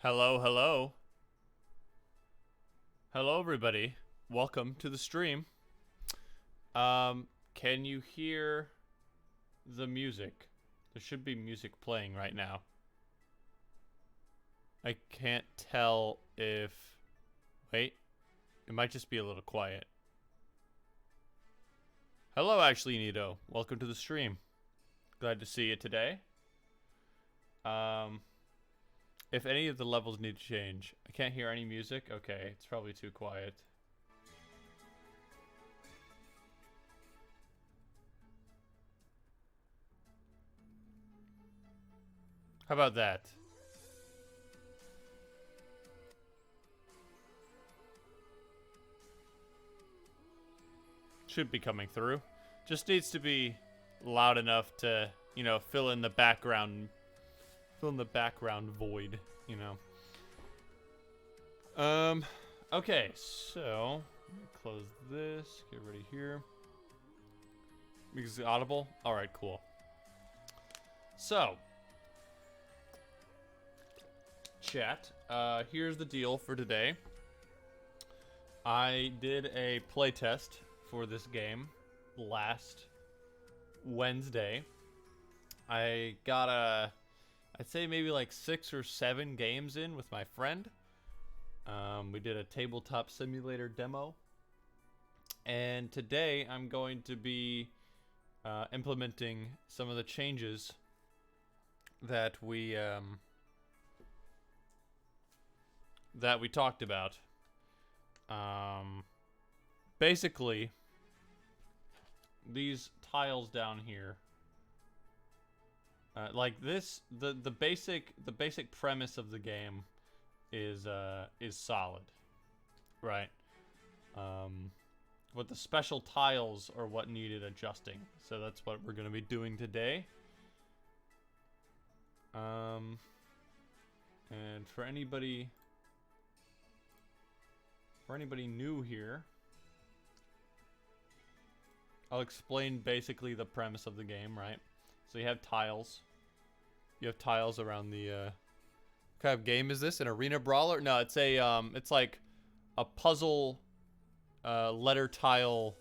Hello, hello. Hello, everybody. Welcome to the stream. Can you hear the music? There should be music playing right now. I can't tell if... Wait. It might just be a little quiet. Hello, Ashley Nito. Welcome to the stream. Glad to see you today. If any of the levels need to change. I can't hear any music? Okay, it's probably too quiet. How about that? Should be coming through. Just needs to be loud enough to, you know, fill in the background void, you know. Okay, so let me close this, get ready here. Because it's audible? Alright, cool. So chat, here's the deal for today. I did a playtest for this game last Wednesday. I got I'd say maybe like 6 or 7 games in with my friend. We did a tabletop simulator demo. And today I'm going to be implementing some of the changes that we talked about. Basically, these tiles down here, like this, the basic premise of the game is solid, right? But the special tiles are what needed adjusting, so that's what we're gonna be doing today. And for anybody new here, I'll explain basically the premise of the game, right? So you have tiles. You have tiles around the, what kind of game is this? An arena brawler? No, it's a, it's like a puzzle, letter tile,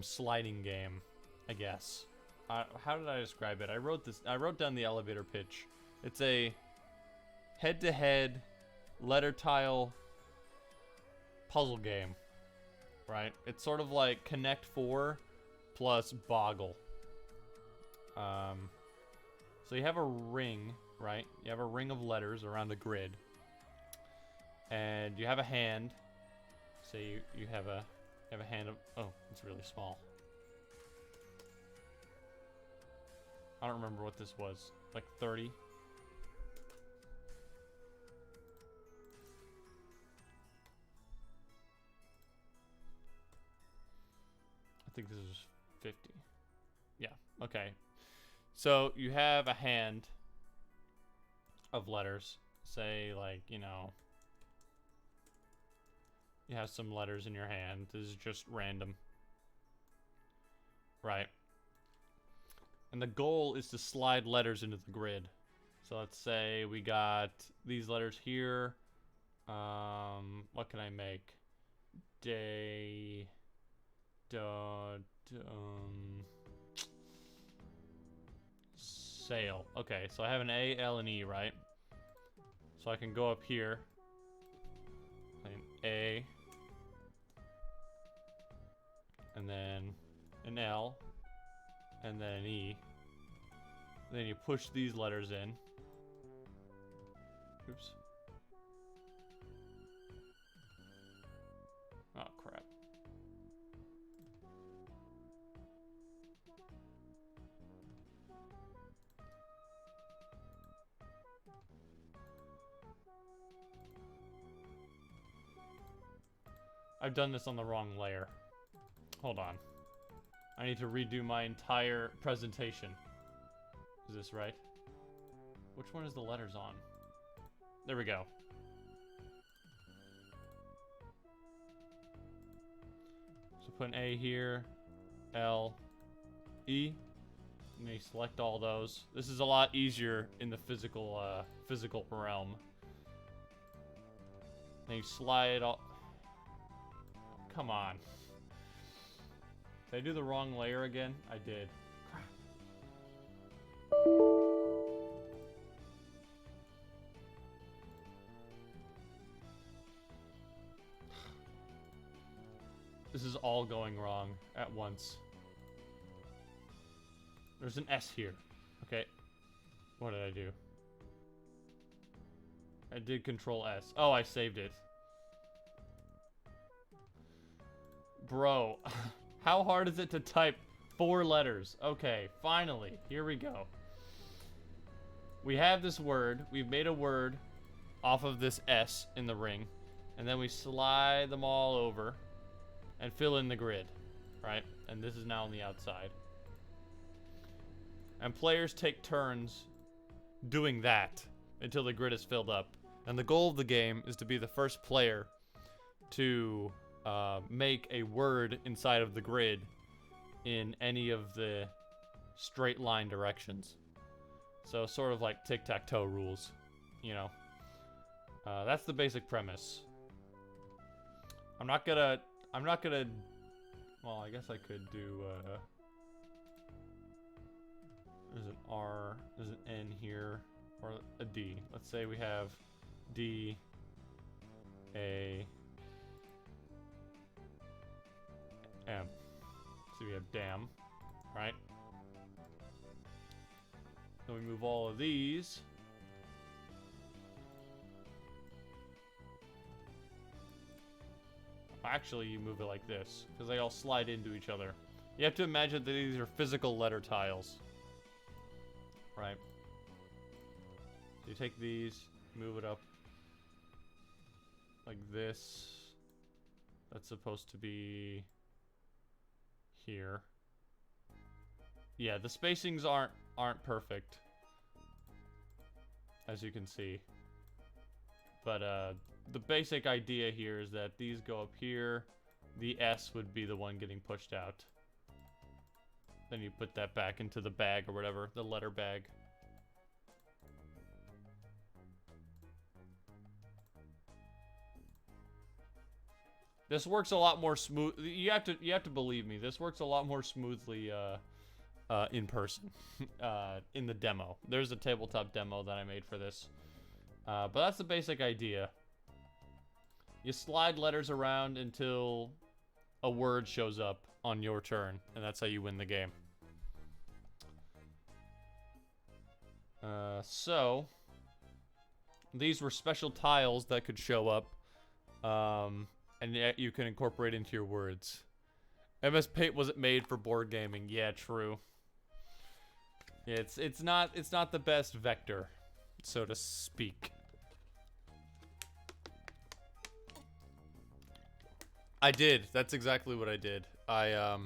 sliding game, I guess. How did I describe it? I wrote down the elevator pitch. It's a head-to-head letter tile puzzle game, right? It's sort of like Connect 4 plus Boggle. So you have a ring, right? You have a ring of letters around a grid, and you have a hand. Say you have a hand of, oh, it's really small. I don't remember what this was, like 30. I think this is 50. Yeah, okay. So you have a hand of letters. Say, like, you know, you have some letters in your hand. This is just random. Right. And the goal is to slide letters into the grid. So let's say we got these letters here. What can I make? Sail. Okay, so I have an A, L, and E, right? So I can go up here. An A. And then an L. And then an E. Then you push these letters in. Oops. Oh, crap. I've done this on the wrong layer. Hold on. I need to redo my entire presentation. Is this right? Which one is the letters on? There we go. So put an A here, L, E, and you select all those. This is a lot easier in the physical realm. Then you slide all... Come on. Did I do the wrong layer again? I did. Crap. This is all going wrong at once. There's an S here. Okay. What did I do? I did Control S. Oh, I saved it. Bro, how hard is it to type 4 letters? Okay, finally. Here we go. We have this word. We've made a word off of this S in the ring. And then we slide them all over and fill in the grid, right? And this is now on the outside. And players take turns doing that until the grid is filled up. And the goal of the game is to be the first player to make a word inside of the grid in any of the straight line directions. So sort of like tic-tac-toe rules, you know. That's the basic premise. I'm not gonna, well, I guess I could do, there's an R, there's an N here, or a D. Let's say we have D, A, M. So we have dam, right? Then we move all of these. Actually, you move it like this, because they all slide into each other. You have to imagine that these are physical letter tiles. Right? So you take these, move it up like this. That's supposed to be here. Yeah, the spacings aren't perfect, as you can see. But the basic idea here is that these go up here. The S would be the one getting pushed out. Then you put that back into the bag or whatever, the letter bag. This works a lot more smooth. You have to believe me. This works a lot more smoothly in person, in the demo. There's a tabletop demo that I made for this, but that's the basic idea. You slide letters around until a word shows up on your turn, and that's how you win the game. So these were special tiles that could show up, and yet you can incorporate into your words. MS Paint wasn't made for board gaming. Yeah, true. Yeah, it's not the best vector, so to speak. I did. That's exactly what I did. I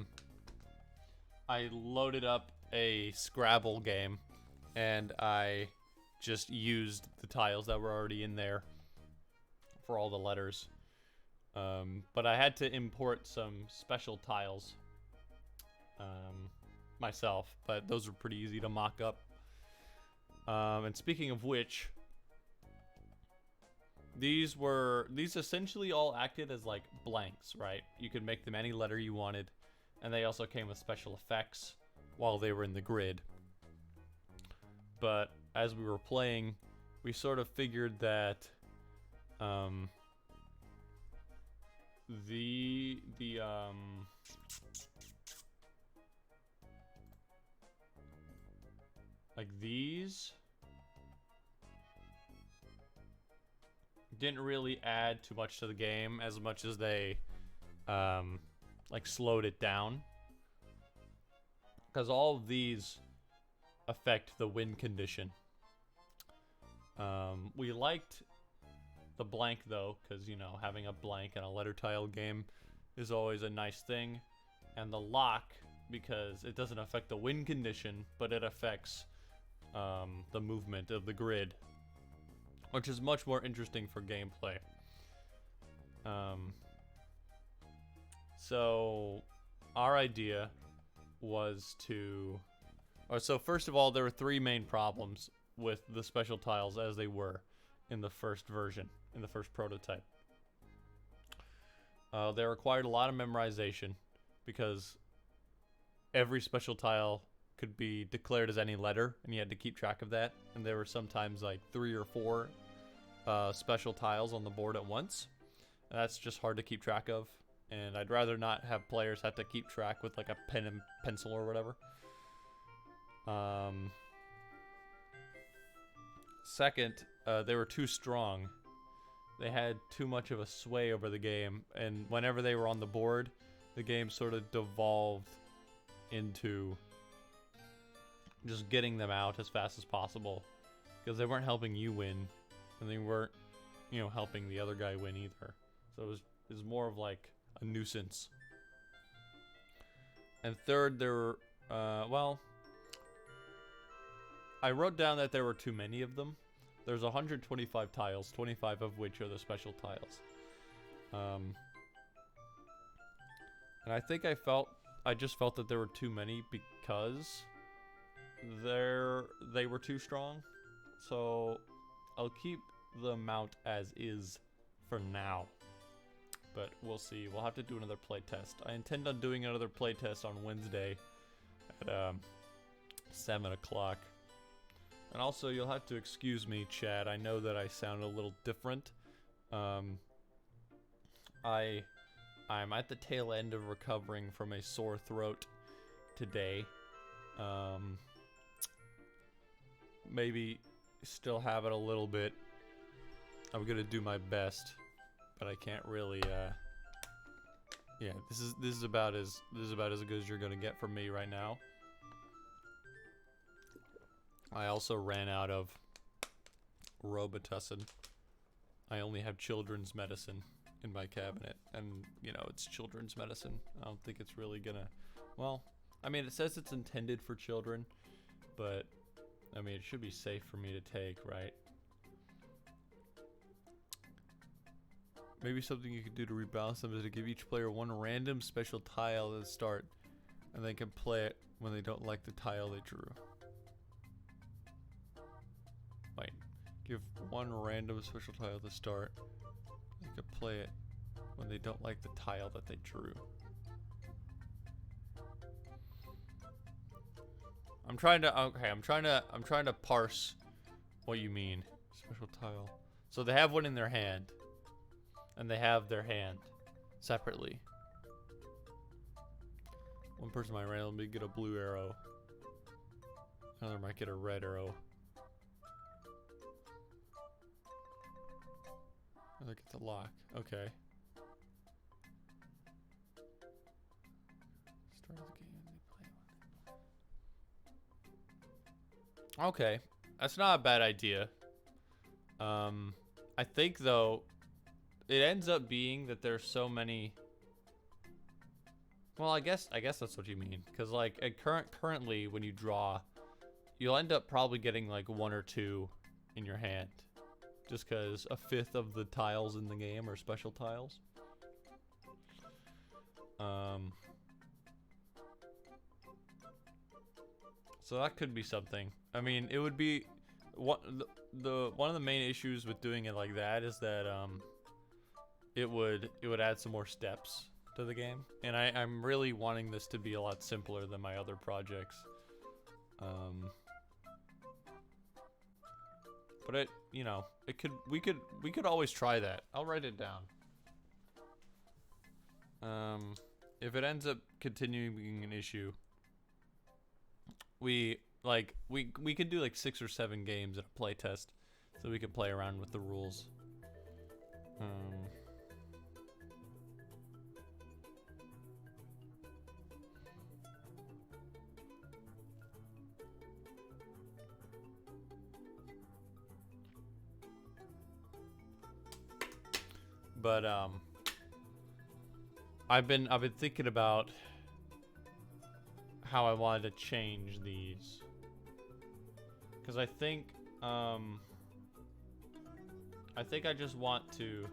loaded up a Scrabble game, and I just used the tiles that were already in there for all the letters. But I had to import some special tiles myself, but those were pretty easy to mock up. And speaking of which, these essentially all acted as like blanks, right? You could make them any letter you wanted, and they also came with special effects while they were in the grid. But as we were playing, we sort of figured that like these didn't really add too much to the game as much as they like slowed it down, because all of these affect the win condition. We liked the blank though, because you know, having a blank in a letter tile game is always a nice thing, and the lock because it doesn't affect the win condition, but it affects the movement of the grid, which is much more interesting for gameplay. So our idea was to, so first of all, there were 3 main problems with the special tiles as they were in the first version, in the first prototype. They required a lot of memorization because every special tile could be declared as any letter, and you had to keep track of that. And there were sometimes like 3 or 4 special tiles on the board at once. And that's just hard to keep track of. And I'd rather not have players have to keep track with like a pen and pencil or whatever. Second, they were too strong. They had too much of a sway over the game, and whenever they were on the board, the game sort of devolved into just getting them out as fast as possible, because they weren't helping you win, and they weren't, helping the other guy win either. So it was more of like a nuisance. And third, there were, I wrote down that there were too many of them. There's 125 tiles, 25 of which are the special tiles. And I think I just felt that there were too many because they were too strong. So I'll keep the amount as is for now. But we'll see. We'll have to do another playtest. I intend on doing another playtest on Wednesday at 7 o'clock. And also, you'll have to excuse me, Chad. I know that I sound a little different. I'm at the tail end of recovering from a sore throat today. Maybe still have it a little bit. I'm gonna do my best, but I can't really. Yeah, this is about as good as you're gonna get from me right now. I also ran out of Robitussin. I only have children's medicine in my cabinet, and it's children's medicine. I don't think it's really gonna, well, I mean, it says it's intended for children, but I mean, it should be safe for me to take, right? Maybe something you could do to rebalance them is to give each player one random special tile at the start, and they can play it when they don't like the tile they drew. Wait, give one random special tile at the start. They can play it when they don't like the tile that they drew. I'm trying to parse what you mean. Special tile. So they have one in their hand, and they have their hand separately. One person might randomly get a blue arrow. Another might get a red arrow. Another gets a lock. Okay. Start of the game. They play. Okay, that's not a bad idea. I think though, it ends up being that there's so many. Well, I guess that's what you mean, because like currently when you draw, you'll end up probably getting like 1 or 2 in your hand, just because a fifth of the tiles in the game are special tiles. So that could be something. I mean, it would be one of the main issues with doing it like that is that it would add some more steps to the game, and I'm really wanting this to be a lot simpler than my other projects. But we could always try that. I'll write it down. If it ends up continuing being an issue, we could do like 6 or 7 games at a playtest, so we can play around with the rules. But I've been thinking about how I wanted to change these, because I think I just want to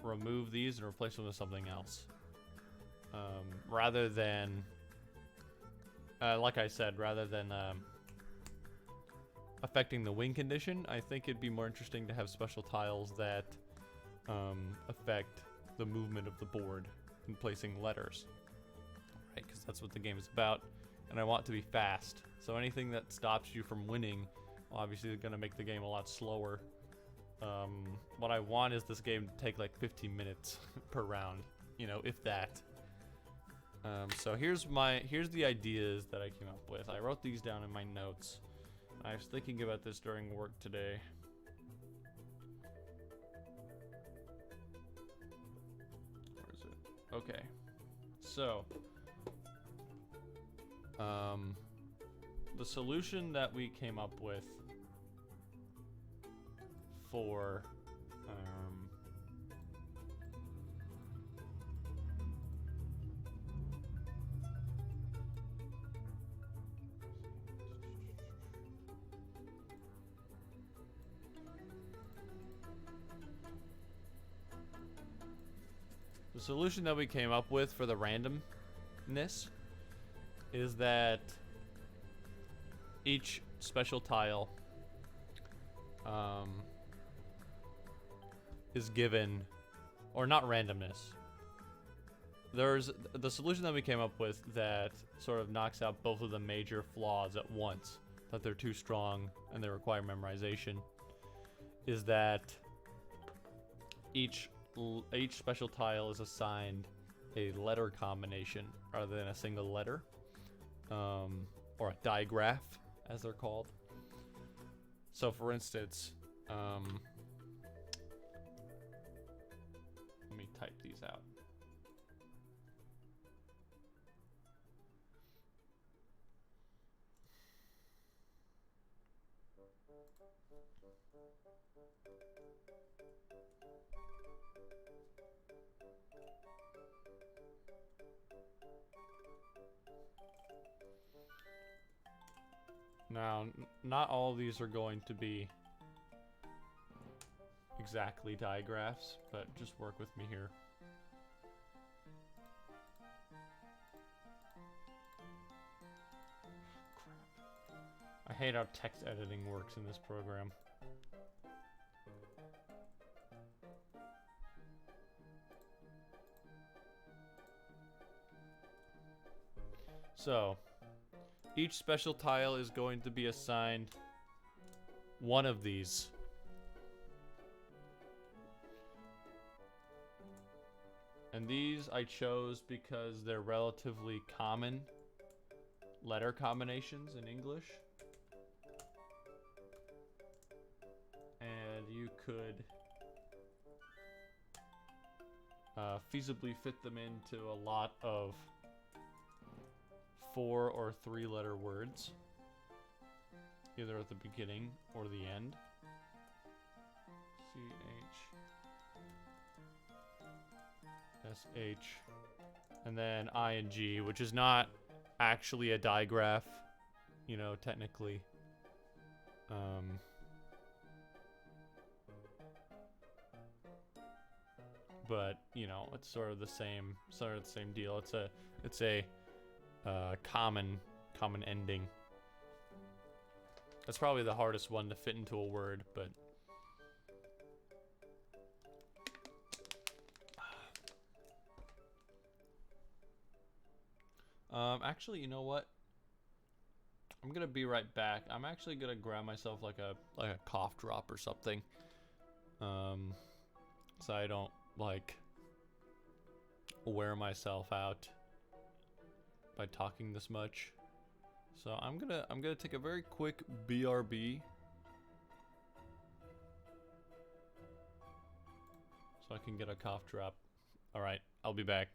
remove these and replace them with something else, rather than like I said, rather than affecting the win condition. I think it'd be more interesting to have special tiles that affect the movement of the board and placing letters, right? Because that's what the game is about, and I want it to be fast. So anything that stops you from winning, obviously, is going to make the game a lot slower. What I want is this game to take like 15 minutes per round, you know, if that. So here's the ideas that I came up with. I wrote these down in my notes. I was thinking about this during work today. Where is it? Okay. So, the solution that we came up with for the solution that we came up with for the randomness is that each special tile is given, or not randomness. There's the solution that we came up with that sort of knocks out both of the major flaws at once, that they're too strong and they require memorization, is that each special tile is assigned a letter combination rather than a single letter, or a digraph, as they're called. So, for instance, let me type these out. Now, not all of these are going to be exactly digraphs, but just work with me here. Crap. I hate how text editing works in this program. So, each special tile is going to be assigned one of these. And these I chose because they're relatively common letter combinations in English. And you could feasibly fit them into a lot of 4 or 3 letter words, either at the beginning or the end. CH, SH, and then ING, which is not actually a digraph, you know, technically. But you know, it's sort of the same deal. It's a common ending. That's probably the hardest one to fit into a word, but actually, you know what? I'm gonna be right back. I'm actually gonna grab myself like a cough drop or something, so I don't like wear myself out by talking this much. So I'm gonna take a very quick BRB, so I can get a cough drop. All right, I'll be back.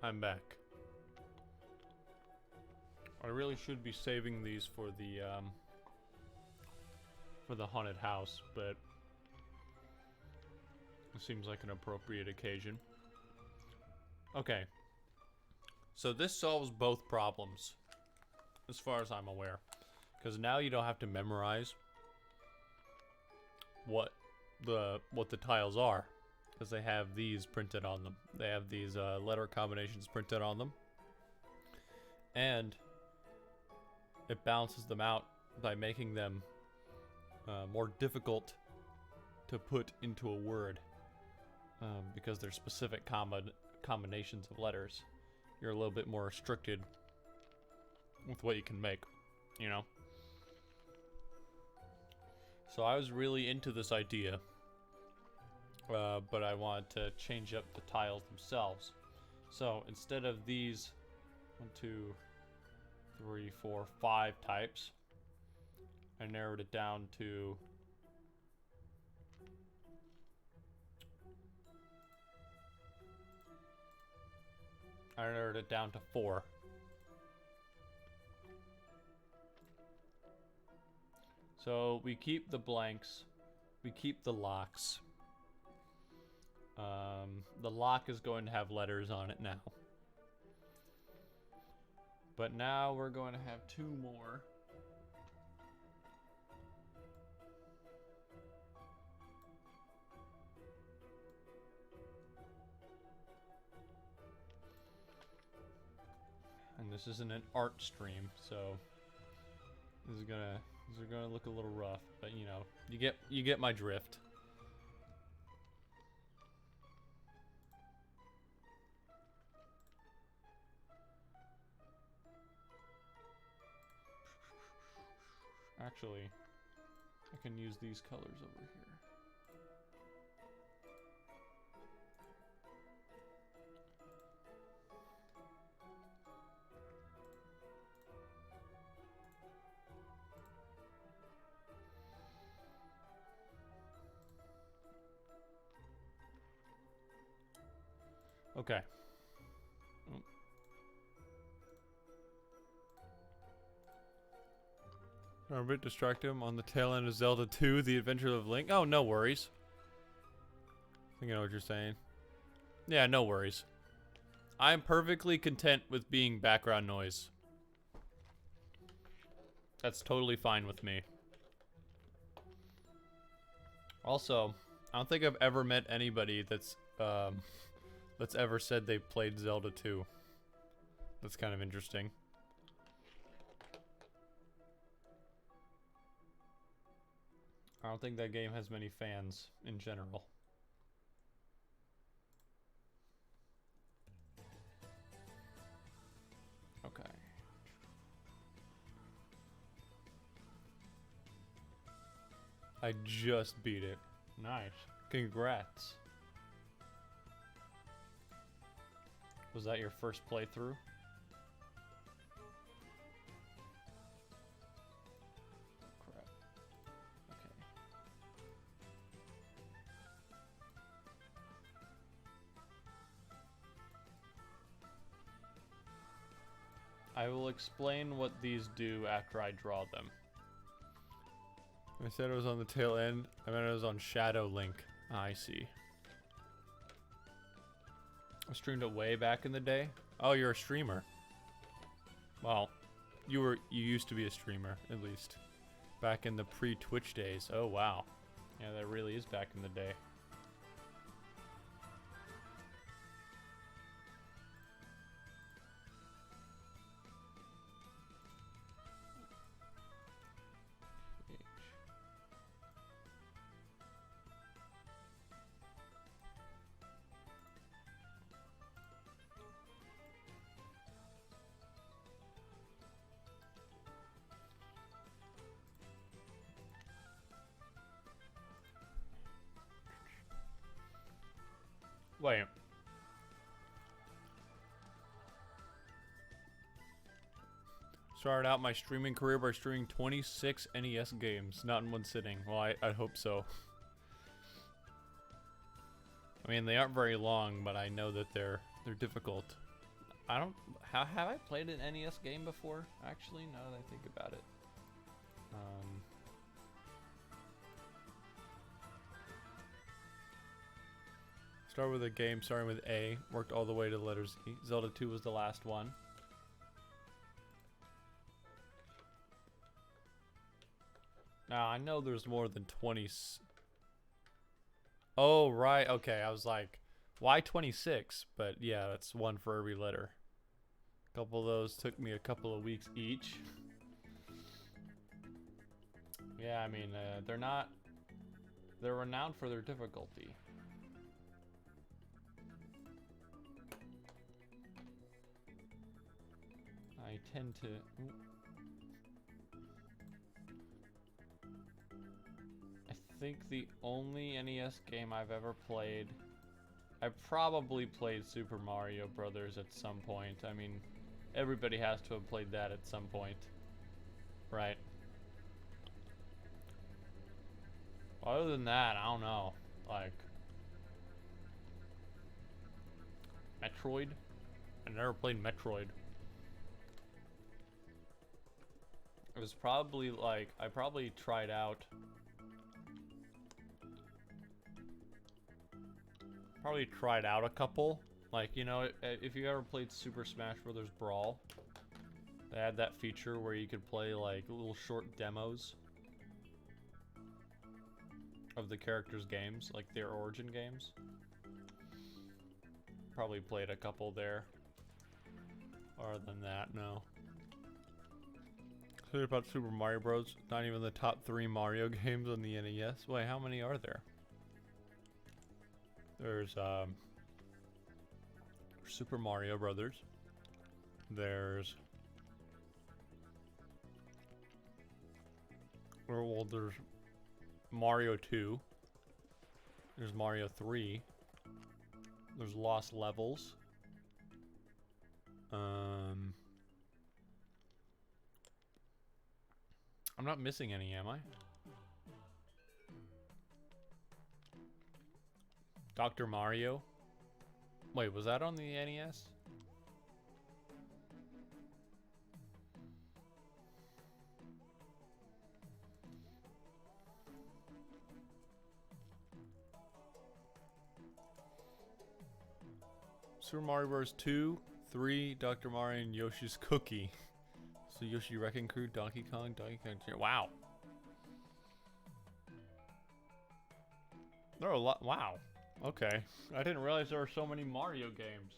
I'm back. I really should be saving these for the haunted house, but it seems like an appropriate occasion. Okay. So this solves both problems, as far as I'm aware. Because now you don't have to memorize what the tiles are. Because they have these printed on them. They have these letter combinations printed on them. And it balances them out by making them more difficult to put into a word. Because they're specific combinations of letters. You're a little bit more restricted with what you can make, you know? So I was really into this idea. But I wanted to change up the tiles themselves. So instead of these 1, 2, 3, 4, 5 types, I narrowed it down to to 4. So we keep the blanks, we keep the locks. The lock is going to have letters on it now. But now we're going to have 2 more. And this isn't an art stream, so this is gonna look a little rough, but you know, you get my drift. Actually, I can use these colors over here. Okay. I'm a bit distracted. I'm on the tail end of Zelda 2, The Adventure of Link. Oh, no worries. I think I know what you're saying. Yeah, no worries. I'm perfectly content with being background noise. That's totally fine with me. Also, I don't think I've ever met anybody that's ever said they played Zelda 2. That's kind of interesting. I don't think that game has many fans in general. Okay. I just beat it. Nice. Congrats. Was that your first playthrough? Crap. Okay. I will explain what these do after I draw them. I said it was on the tail end. I meant it was on Shadow Link. I see. I streamed it way back in the day. Oh, you're a streamer. Well, you used to be a streamer, at least. Back in the pre-Twitch days. Oh, wow. Yeah, that really is back in the day. Wait. Started out my streaming career by streaming 26 NES games, not in one sitting. Well, I hope so. I mean, they aren't very long, but I know that they're difficult. I don't. How have I played an NES game before? Actually, now that I think about it. Start with a game starting with A, worked all the way to the letter Z. Zelda 2 was the last one. Now, I know there's more than 20... Oh, right, okay, I was like, why 26? But yeah, that's one for every letter. A couple of those took me a couple of weeks each. Yeah, I mean, they're renowned for their difficulty. I tend to... I think the only NES game I've ever played... I probably played Super Mario Brothers at some point. I mean, everybody has to have played that at some point. Right? Other than that, I don't know. Like... Metroid? I never played Metroid. It was probably like, I probably tried out. A couple. Like, you know, if you ever played Super Smash Bros. Brawl, they had that feature where you could play like little short demos of the characters' games, like their origin games. Probably played a couple there. Other than that, no. Say about Super Mario Bros. Not even the top 3 Mario games on the NES. Wait, how many are there? There's Super Mario Brothers. There's there's Mario 2. There's Mario 3. There's Lost Levels. I'm not missing any, am I? Dr. Mario? Wait, was that on the NES? Super Mario Bros. 2, 3, Dr. Mario, and Yoshi's Cookie. So Yoshi Wrecking Crew, Donkey Kong. Wow. There are a lot. Wow. Okay. I didn't realize there were so many Mario games.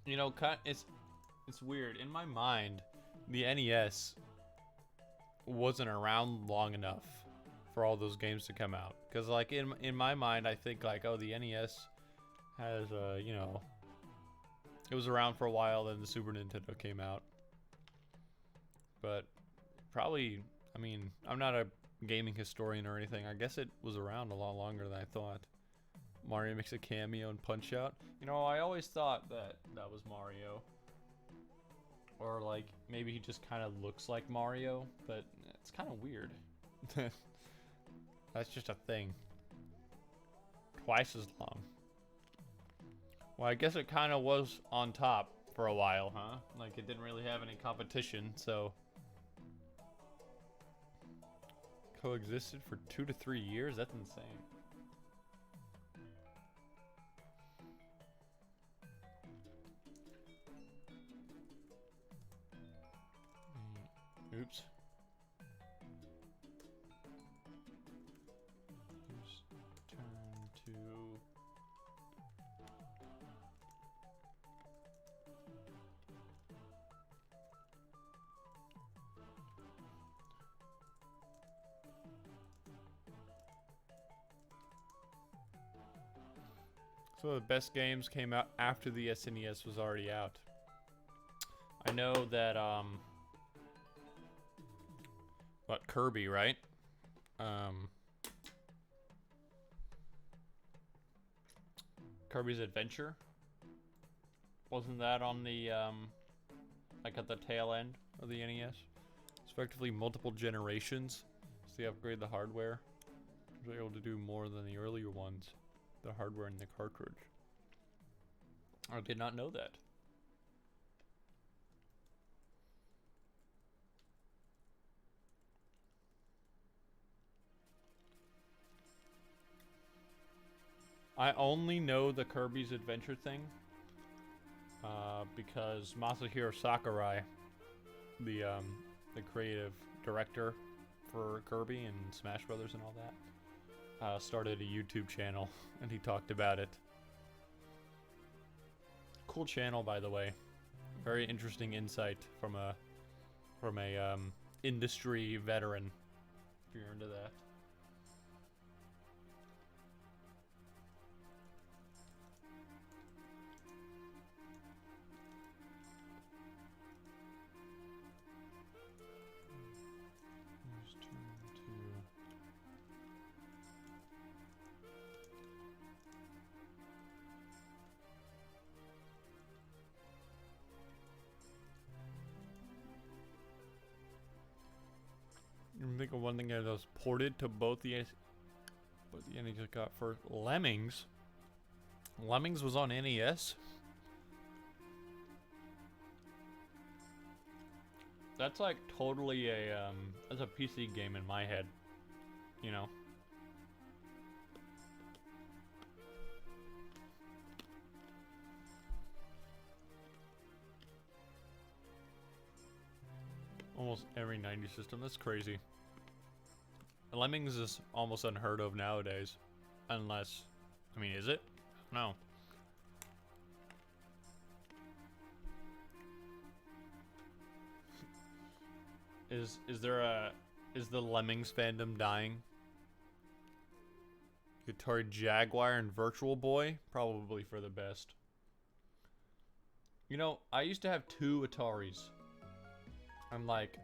You know, it's weird. In my mind, the NES wasn't around long enough for all those games to come out. Because, like, in my mind, I think, like, oh, the NES has, you know, it was around for a while, then the Super Nintendo came out. But probably, I mean, I'm not a gaming historian or anything. I guess it was around a lot longer than I thought. Mario makes a cameo in Punch-Out. You know, I always thought that was Mario. Or, like, maybe he just kind of looks like Mario, but it's kind of weird. That's just a thing. Twice as long. Well, I guess it kind of was on top for a while, huh? Like, it didn't really have any competition, so... Coexisted for 2 to 3 years? That's insane. Oops. Just turn to... So the best games came out after the SNES was already out. I know that, what, Kirby, right? Kirby's Adventure Wasn't that on the, like at the tail end of the NES? It's effectively multiple generations. So they upgrade the hardware. They're able to do more than the earlier ones. The hardware and the cartridge. I did not know that. I only know the Kirby's Adventure thing because Masahiro Sakurai, the creative director for Kirby and Smash Brothers and all that, started a YouTube channel and he talked about it. Cool channel, by the way. Very interesting insight from a industry veteran. If you're into that. I think of one thing that was ported to both the NES got for Lemmings. Lemmings was on NES. That's like totally a that's a PC game in my head, you know. Almost every 90s system. That's crazy. Lemmings is almost unheard of nowadays. Unless, I mean, is it? No. Is the Lemmings fandom dying? Atari Jaguar and Virtual Boy? Probably for the best. You know, I used to have 2 Ataris. And like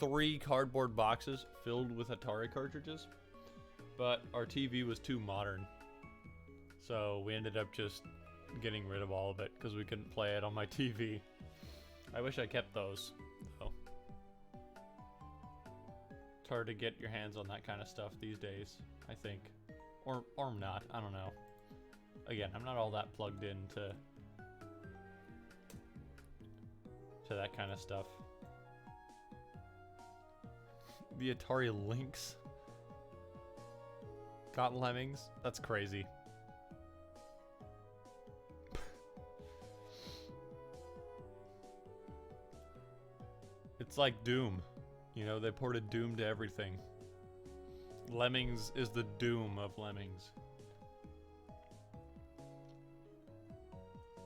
3 cardboard boxes filled with Atari cartridges, but our TV was too modern, so we ended up just getting rid of all of it because we couldn't play it on my TV. I wish I kept those, though. It's hard to get your hands on that kind of stuff these days, I think, or not. I don't know. Again, I'm not all that plugged into that kind of stuff. The Atari Lynx got Lemmings? That's crazy. It's like Doom. You know, they ported Doom to everything. Lemmings is the Doom of Lemmings.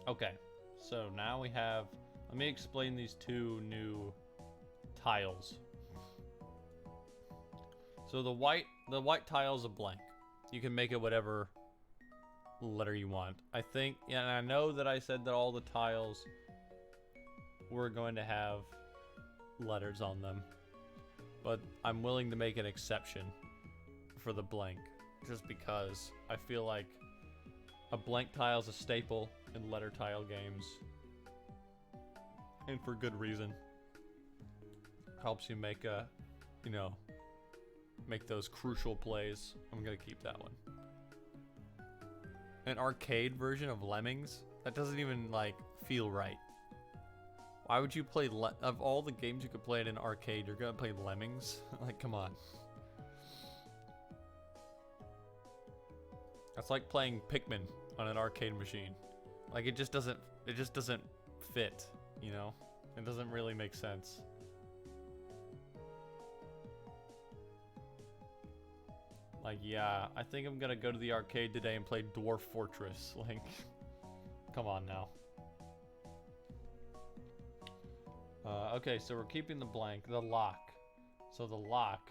Okay, so now we have... Let me explain these 2 new tiles. So the white tile is a blank. You can make it whatever letter you want. I think, yeah, and I know that I said that all the tiles were going to have letters on them, but I'm willing to make an exception for the blank, just because I feel like a blank tile is a staple in letter tile games, and for good reason. Helps you make a, you know, make those crucial plays. I'm gonna keep that one. An arcade version of Lemmings? That doesn't even, like, feel right. Why would you play, of all the games you could play at an arcade, you're gonna play Lemmings? Like, come on. That's like playing Pikmin on an arcade machine. Like, it just doesn't fit, you know? It doesn't really make sense. Like, yeah, I think I'm gonna go to the arcade today and play Dwarf Fortress. Like, come on now. Okay, so we're keeping the blank, the lock. So the lock,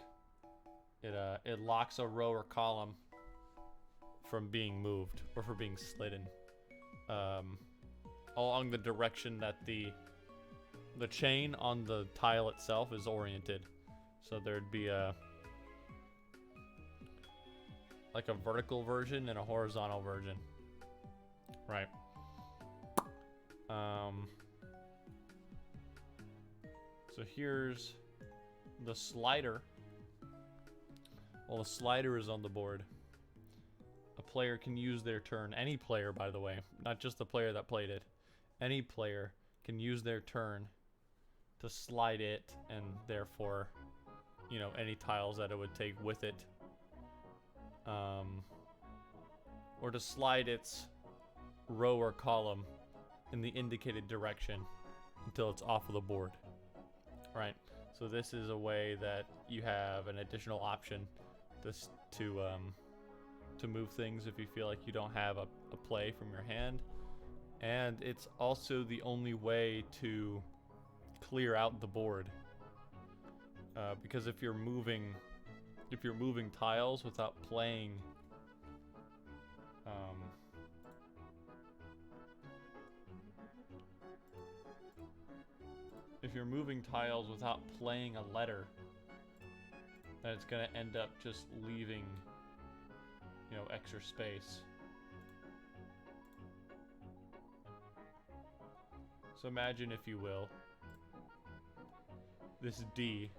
it locks a row or column from being moved or from being slidden along the direction that the chain on the tile itself is oriented. So there'd be like a vertical version and a horizontal version. Right. So here's the slider. Well, the slider is on the board. A player can use their turn. Any player, by the way, not just the player that played it. Any player can use their turn to slide it, and therefore, you know, any tiles that it would take with it. Or to slide its row or column in the indicated direction until it's off of the board. Right? So this is a way that you have an additional option to move things if you feel like you don't have a play from your hand. And it's also the only way to clear out the board. Because if you're moving tiles without playing if you're moving tiles without playing a letter, then it's gonna end up just leaving, you know, extra space. So imagine, if you will, this D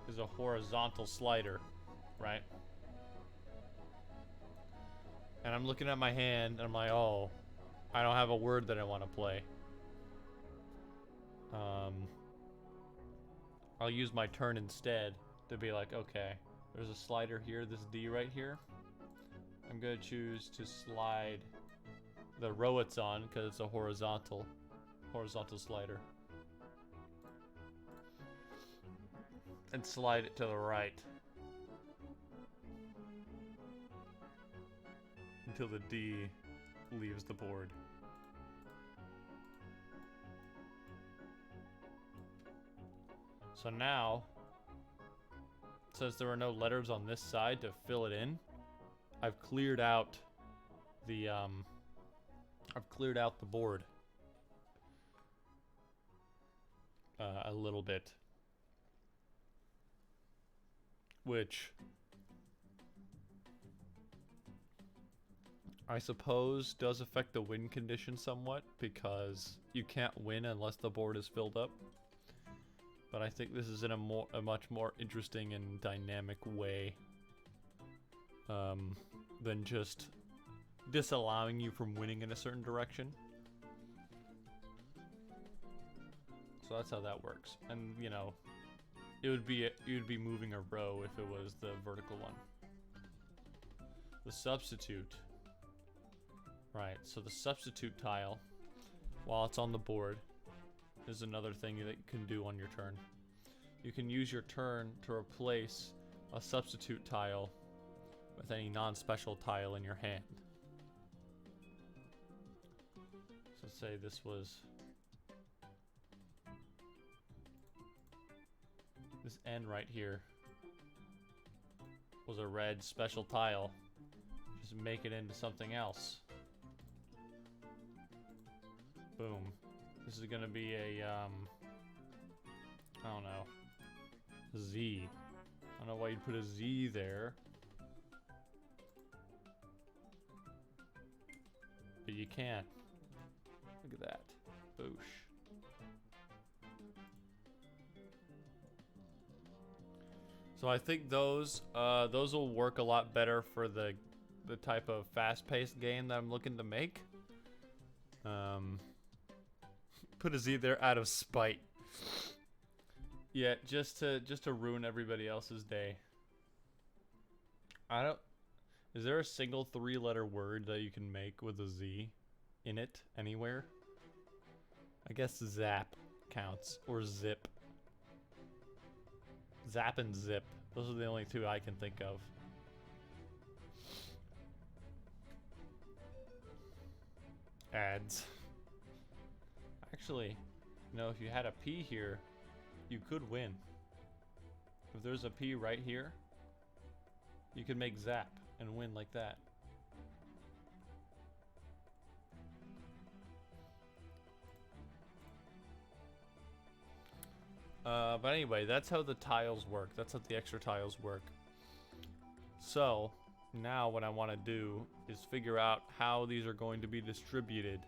is a horizontal slider, right? And I'm looking at my hand and I'm like, oh, I don't have a word that I want to play. I'll use my turn instead to be like, okay, there's a slider here, this D right here. I'm gonna choose to slide the row it's on because it's a horizontal slider. And slide it to the right until the D leaves the board. So now, since there are no letters on this side to fill it in, I've cleared out the board a little bit, which I suppose does affect the win condition somewhat, because you can't win unless the board is filled up. But I think this is in a much more interesting and dynamic way than just disallowing you from winning in a certain direction. So that's how that works. And you know, it would be moving a row if it was the vertical one. The substitute. Right, so the substitute tile, while it's on the board, is another thing that you can do on your turn. You can use your turn to replace a substitute tile with any non-special tile in your hand. So say this N right here was a red special tile. Just make it into something else. Boom. This is gonna be a, I don't know, Z. I don't know why you'd put a Z there. But you can. Look at that. Boosh. So I think those will work a lot better for the type of fast-paced game that I'm looking to make. Put a Z there out of spite. Yeah, just to ruin everybody else's day. Is there a single 3-letter word that you can make with a Z in it anywhere? I guess zap counts, or zip. Zap and zip. Those are the only two I can think of. Ads. Actually, you know, if you had a P here, you could win. If there's a P right here, you could make zap and win like that. But anyway, that's how the tiles work. That's how the extra tiles work. So, Now what I want to do is figure out how these are going to be distributed.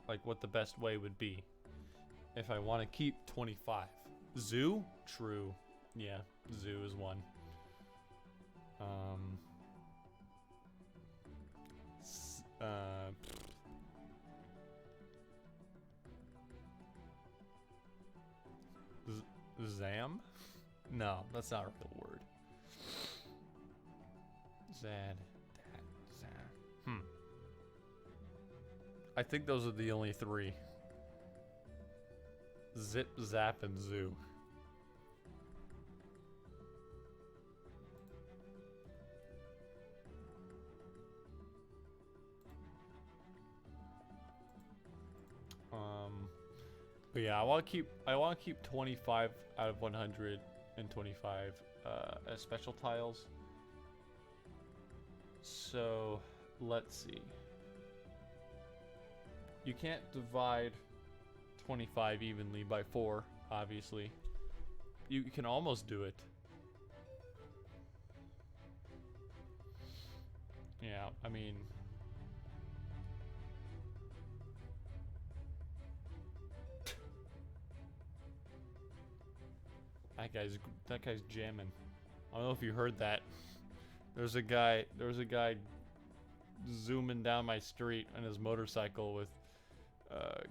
Like what the best way would be. If I want to keep 25. Zoo? True. Yeah, zoo is one. Zam? No, that's not a real word. Zad. Dad. Zam. I think those are the only three. Zip, zap, and zoo. But yeah, I want to keep 25 out of 125 as special tiles. So let's see. You can't divide 25 evenly by 4, obviously. You can almost do it. Yeah, I mean, that guy's jamming. I don't know if you heard that. There was a guy zooming down my street on his motorcycle with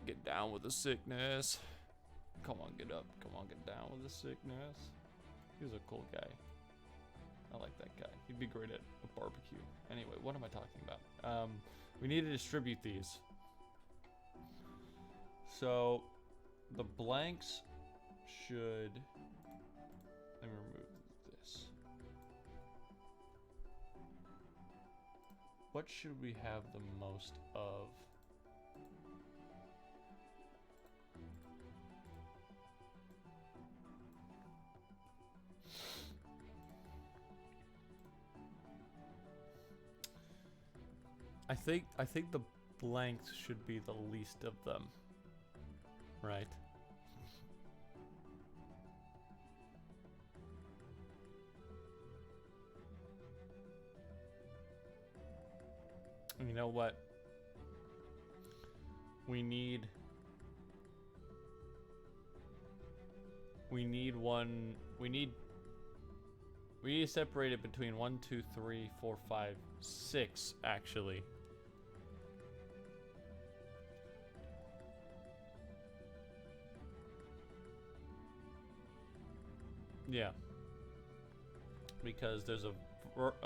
get down with the sickness. Come on, get up. Come on, get down with the sickness. He was a cool guy. I like that guy. He'd be great at a barbecue. Anyway, what am I talking about? We need to distribute these. So the blanks should, let me remove this. What should we have the most of? I think the blanks should be the least of them. Right? You know what? We need to separate it between 1, 2, 3, 4, 5, 6 actually. Yeah. Because there's a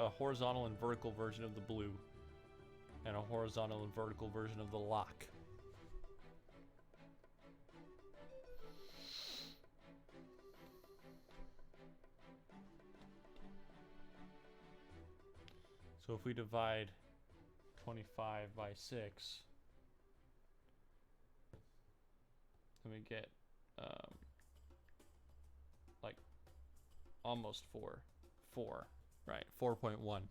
horizontal and vertical version of the blue and a horizontal and vertical version of the lock. So if we divide 25 by 6, then we get like almost 4, right? 4.1.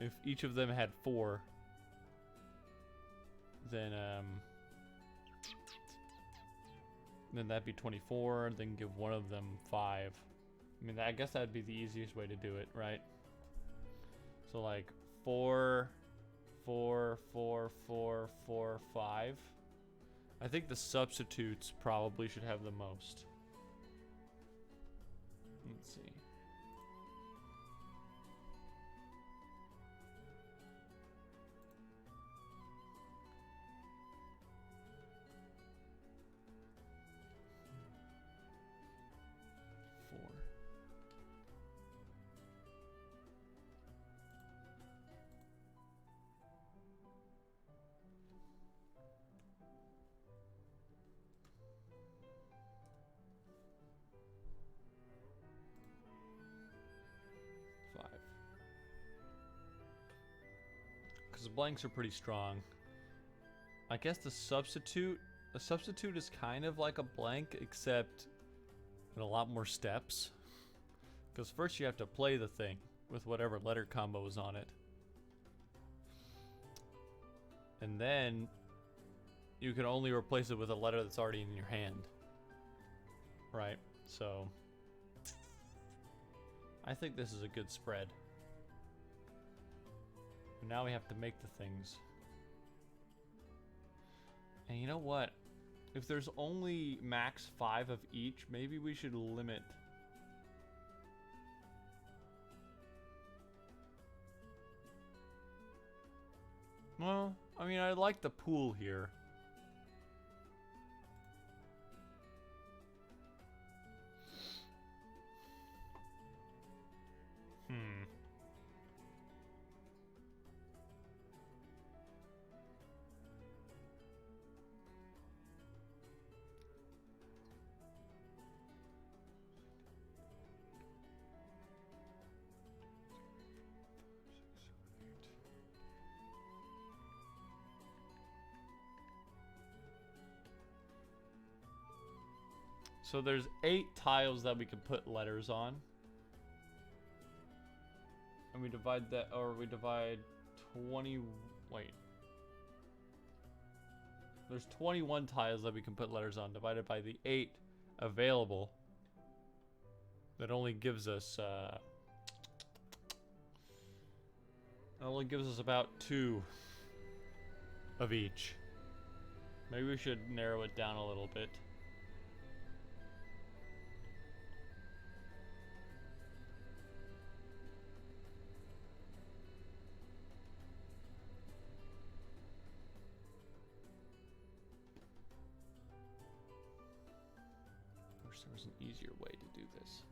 If each of them had 4, then that'd be 24, then give one of them 5. I mean, I guess that'd be the easiest way to do it, right? So like 4, 4, 4, 4, 4, 5. I think the substitutes probably should have the most. Let's see. Because the blanks are pretty strong. I guess the substitute a substitute is kind of like a blank, except in a lot more steps. Because first you have to play the thing with whatever letter combo is on it. And then you can only replace it with a letter that's already in your hand. Right? So I think this is a good spread. And now we have to make the things. And you know what? If there's only max 5 of each, maybe we should limit. Well, I mean, I like the pool here. So there's 8 tiles that we can put letters on. And we divide that, or we divide 20, wait. There's 21 tiles that we can put letters on, divided by the 8 available. That only gives us, about 2 of each. Maybe we should narrow it down a little bit. There was an easier way to do this.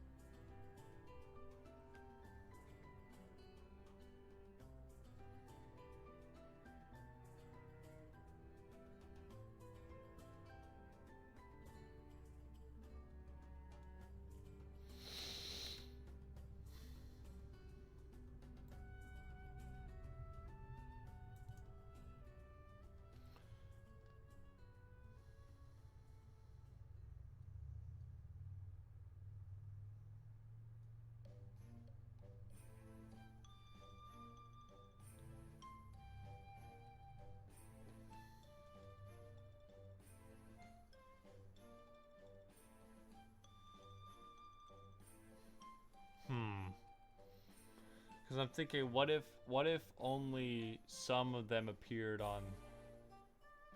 Because I'm thinking, what if only some of them appeared on,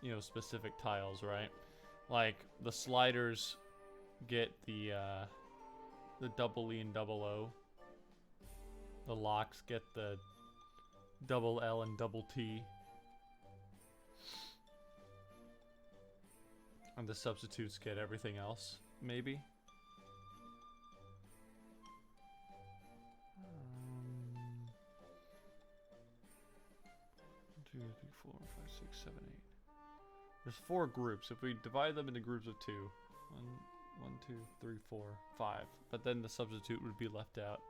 you know, specific tiles, right? Like the sliders get the double E and double O. The locks get the double L and double T. And the substitutes get everything else, maybe? 2, 3, 4, 5, 6, 7, 8. There's 4 groups. If we divide them into groups of 2, 1, 2, 3, 4, 5. But then the substitute would be left out.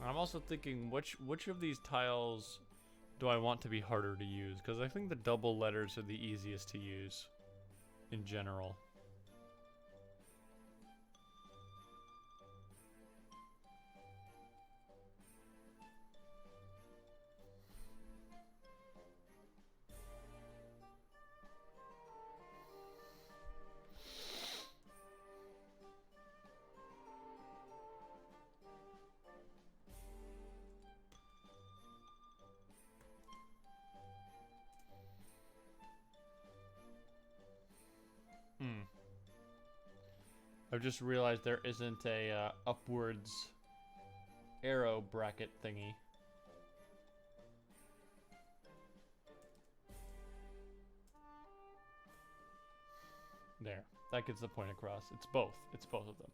I'm also thinking, which of these tiles do I want to be harder to use? Because I think the double letters are the easiest to use in general. I've just realized there isn't a upwards arrow bracket thingy. There. That gets the point across. It's both. It's both of them.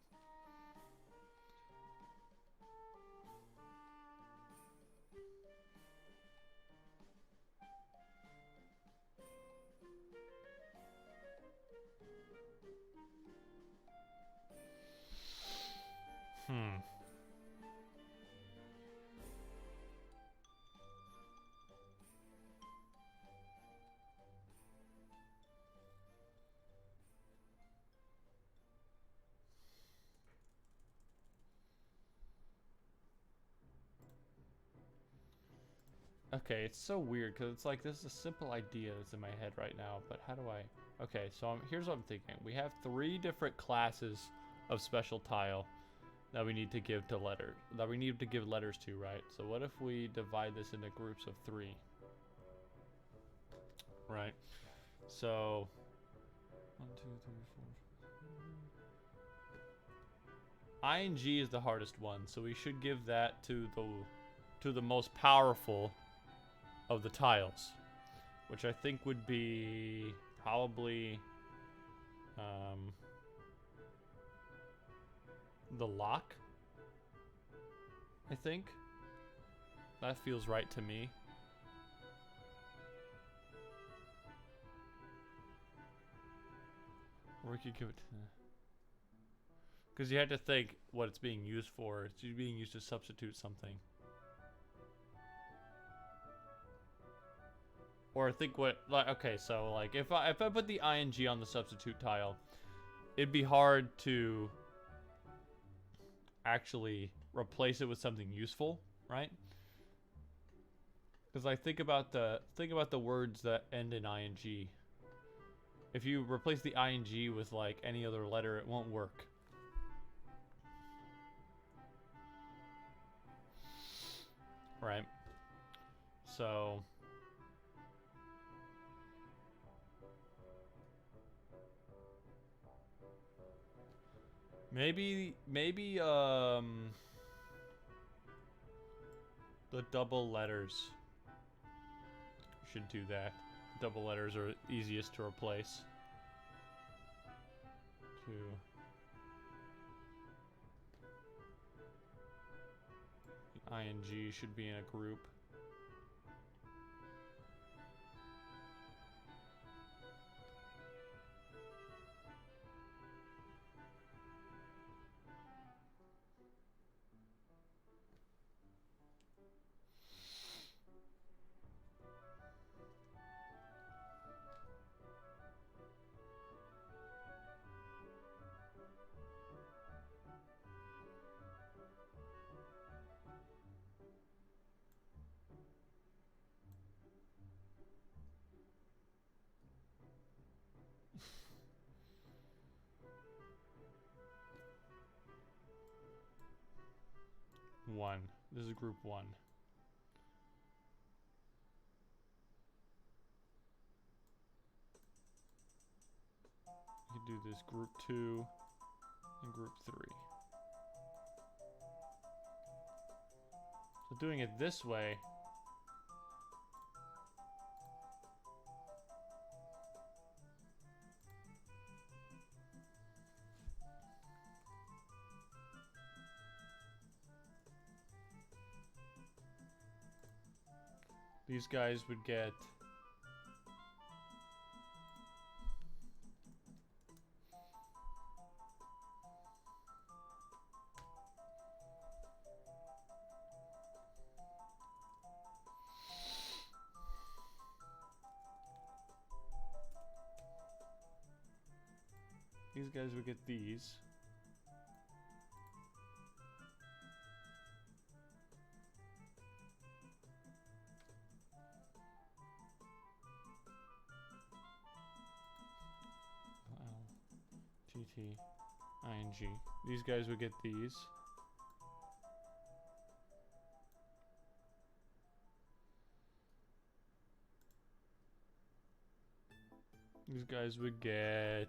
Hmm. Okay, it's so weird because it's like this is a simple idea that's in my head right now, but how do I? Okay, so here's what I'm thinking. We have 3 different classes of special tile that we need to give to letters to, right? So what if we divide this into groups of 3? Right. So 1, 2, 3, 4. ING is the hardest one, so we should give that to the most powerful of the tiles, which I think would be probably the lock. I think that feels right to me. Or we could give it to, because you had to think what it's being used for. It's being used to substitute something. Or think what, like, okay, so like if I put the ing on the substitute tile, it'd be hard to actually replace it with something useful, right? Because I think about the words that end in ing. If you replace the ing with like any other letter, it won't work. Right? So maybe the double letters should do that. Double letters are easiest to replace. The ing should be in a group. One. This is group 1. You can do this group 2 and group 3. So doing it this way, these guys would get these. L, GT, ING. These guys would get these. These guys would get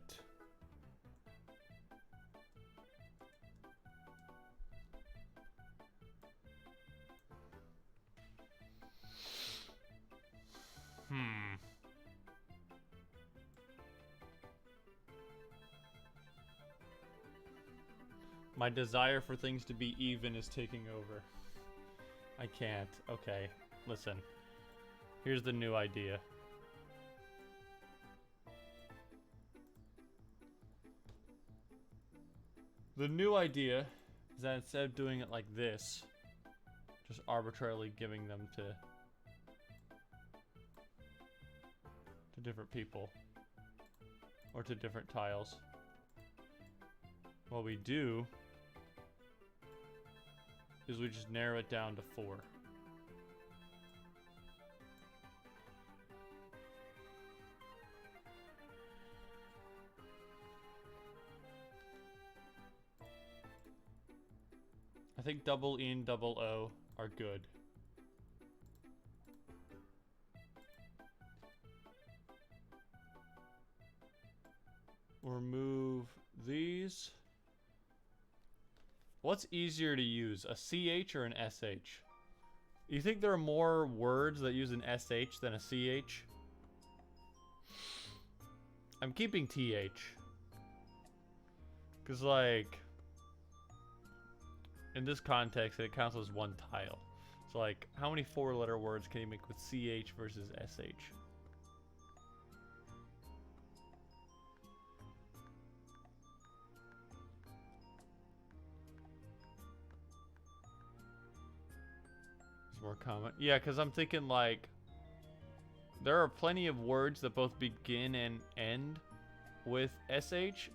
My desire for things to be even is taking over. I can't. Okay, listen. Here's the new idea. The new idea is that instead of doing it like this, just arbitrarily giving them to different people or to different tiles, what we do is we just narrow it down to 4. I think double E and double O are good. Remove these. What's easier to use, a CH or an SH? You think there are more words that use an SH than a CH? I'm keeping TH. Because, like, in this context, it counts as one tile. So, like, how many 4-letter words can you make with CH versus SH? More comment. Yeah, because I'm thinking like there are plenty of words that both begin and end with SH,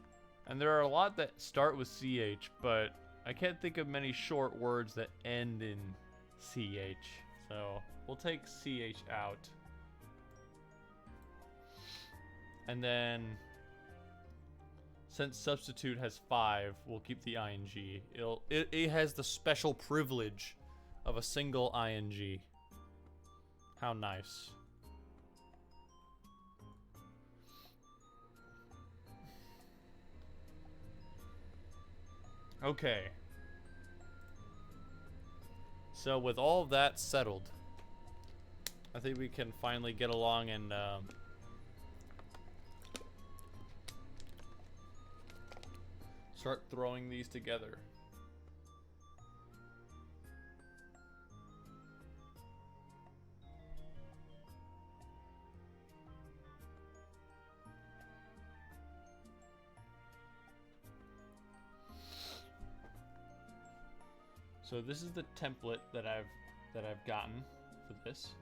and there are a lot that start with CH, but I can't think of many short words that end in CH. So we'll take CH out. And then since substitute has 5, we'll keep the ing. It has the special privilege of a single ing. How nice. Okay. So with all of that settled, I think we can finally get along and start throwing these together. So this is the template that I've gotten for this.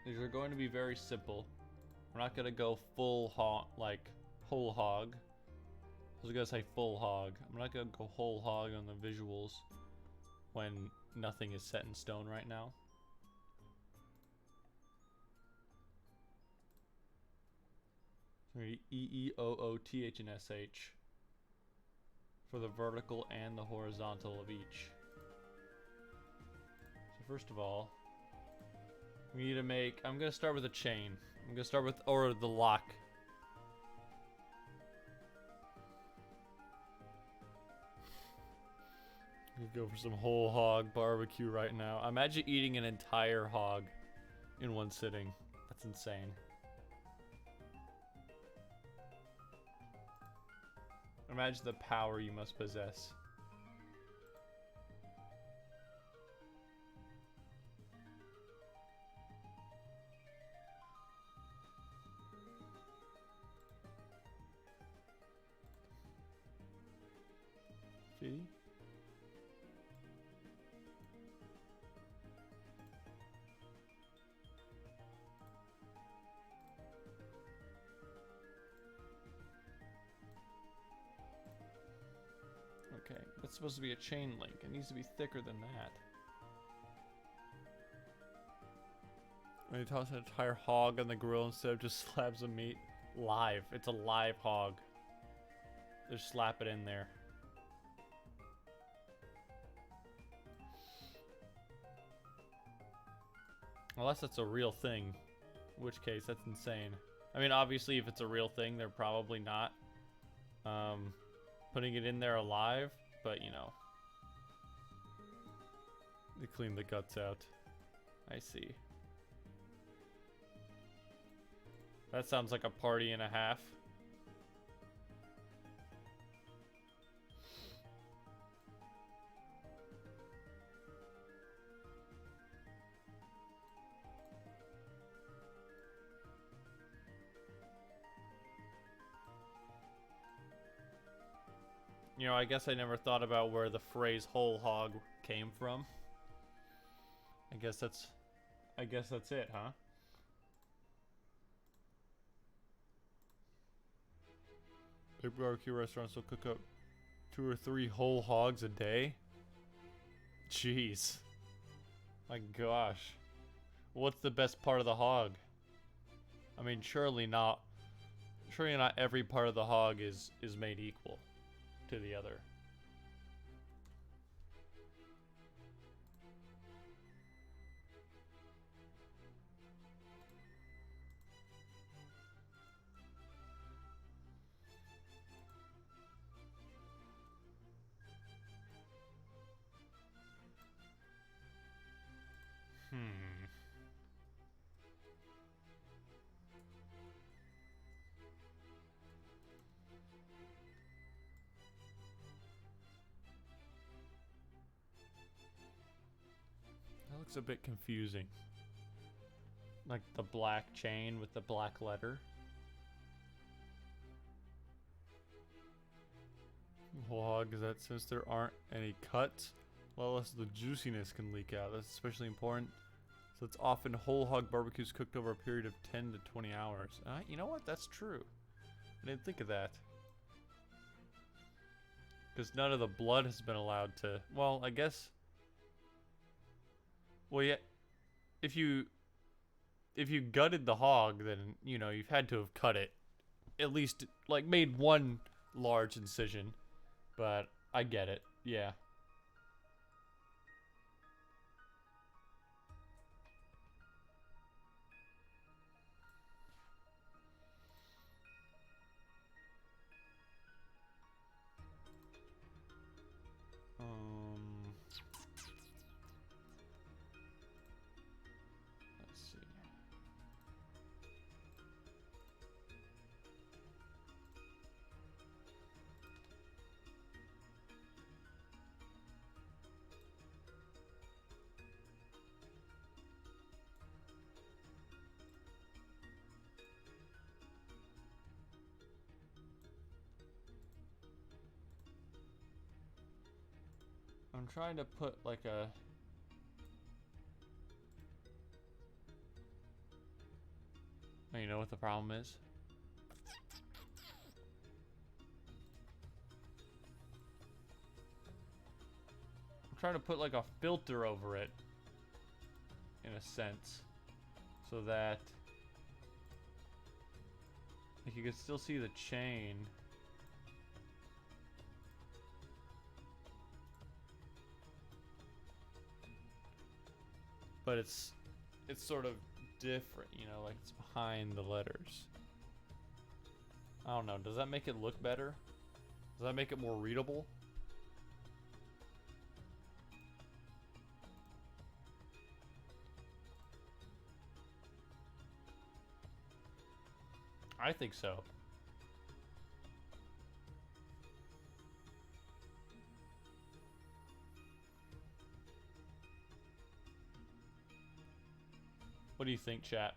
These are going to be very simple. We're not gonna go full hog, like whole hog. I was gonna say full hog. I'm not gonna go whole hog on the visuals when nothing is set in stone right now. So EEOOTH and SH for the vertical and the horizontal of each. So first of all, we need to make, I'm gonna start with a chain. I'm gonna start with, or the lock. We'll go for some whole hog barbecue right now. Imagine eating an entire hog in one sitting. That's insane. Imagine the power you must possess. See? Okay, that's supposed to be a chain link. It needs to be thicker than that. When you toss an entire hog on the grill instead of just slabs of meat. Live. It's a live hog. Just slap it in there. Unless it's a real thing. In which case, that's insane. I mean, obviously, if it's a real thing, they're probably not putting it in there alive, but you know. They clean the guts out. I see. That sounds like a party and a half. You know, I guess I never thought about where the phrase whole hog came from. I guess that's it, huh? Big barbecue restaurants will cook up 2 or 3 whole hogs a day? Jeez. My gosh. What's the best part of the hog? I mean, surely not every part of the hog is made equal to the other. That looks a bit confusing. Like the black chain with the black letter. Whole hog is that since there aren't any cuts, a lot less of the juiciness can leak out. That's especially important. So it's often whole hog barbecues cooked over a period of 10 to 20 hours. You know what? That's true. I didn't think of that. Because none of the blood has been allowed to... Well, I guess... Well, yeah. If you gutted the hog, then, you know, you've had to have cut it. At least, like, made one large incision. But I get it. Yeah. Let's see. I'm trying to put like a... Oh, you know what the problem is? I'm trying to put like a filter over it, in a sense, so that like you can still see the chain. But it's sort of different, you know, like it's behind the letters. I don't know, does that make it look better? Does that make it more readable? I think so. What do you think, chat?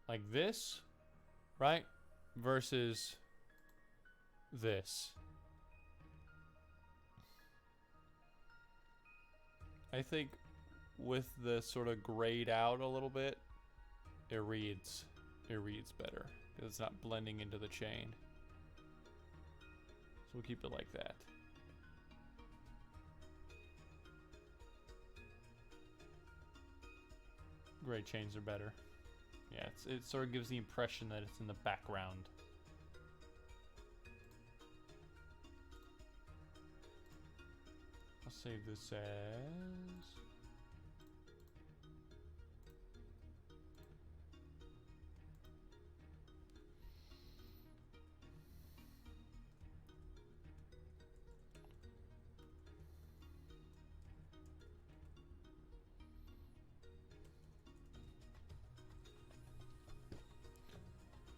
Like this, right? Versus this. I think with the sort of grayed out a little bit, it reads better because it's not blending into the chain. So we'll keep it like that. Gray chains are better. Yeah, it sort of gives the impression that it's in the background. I'll save this as...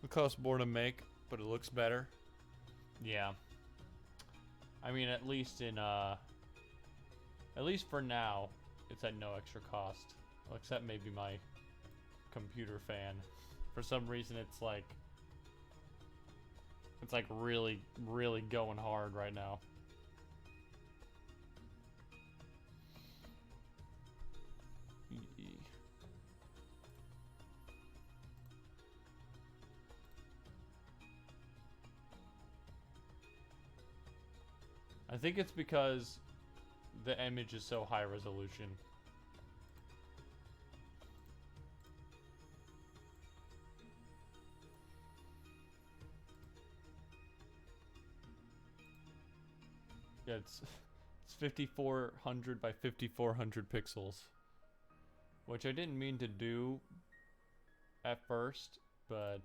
It costs more to make, but it looks better. Yeah. I mean, at least for now, it's at no extra cost. Well, except maybe my computer fan. For some reason, it's It's like really, really going hard right now. I think it's because the image is so high resolution. Yeah, it's 5400 by 5400 pixels, which I didn't mean to do at first, but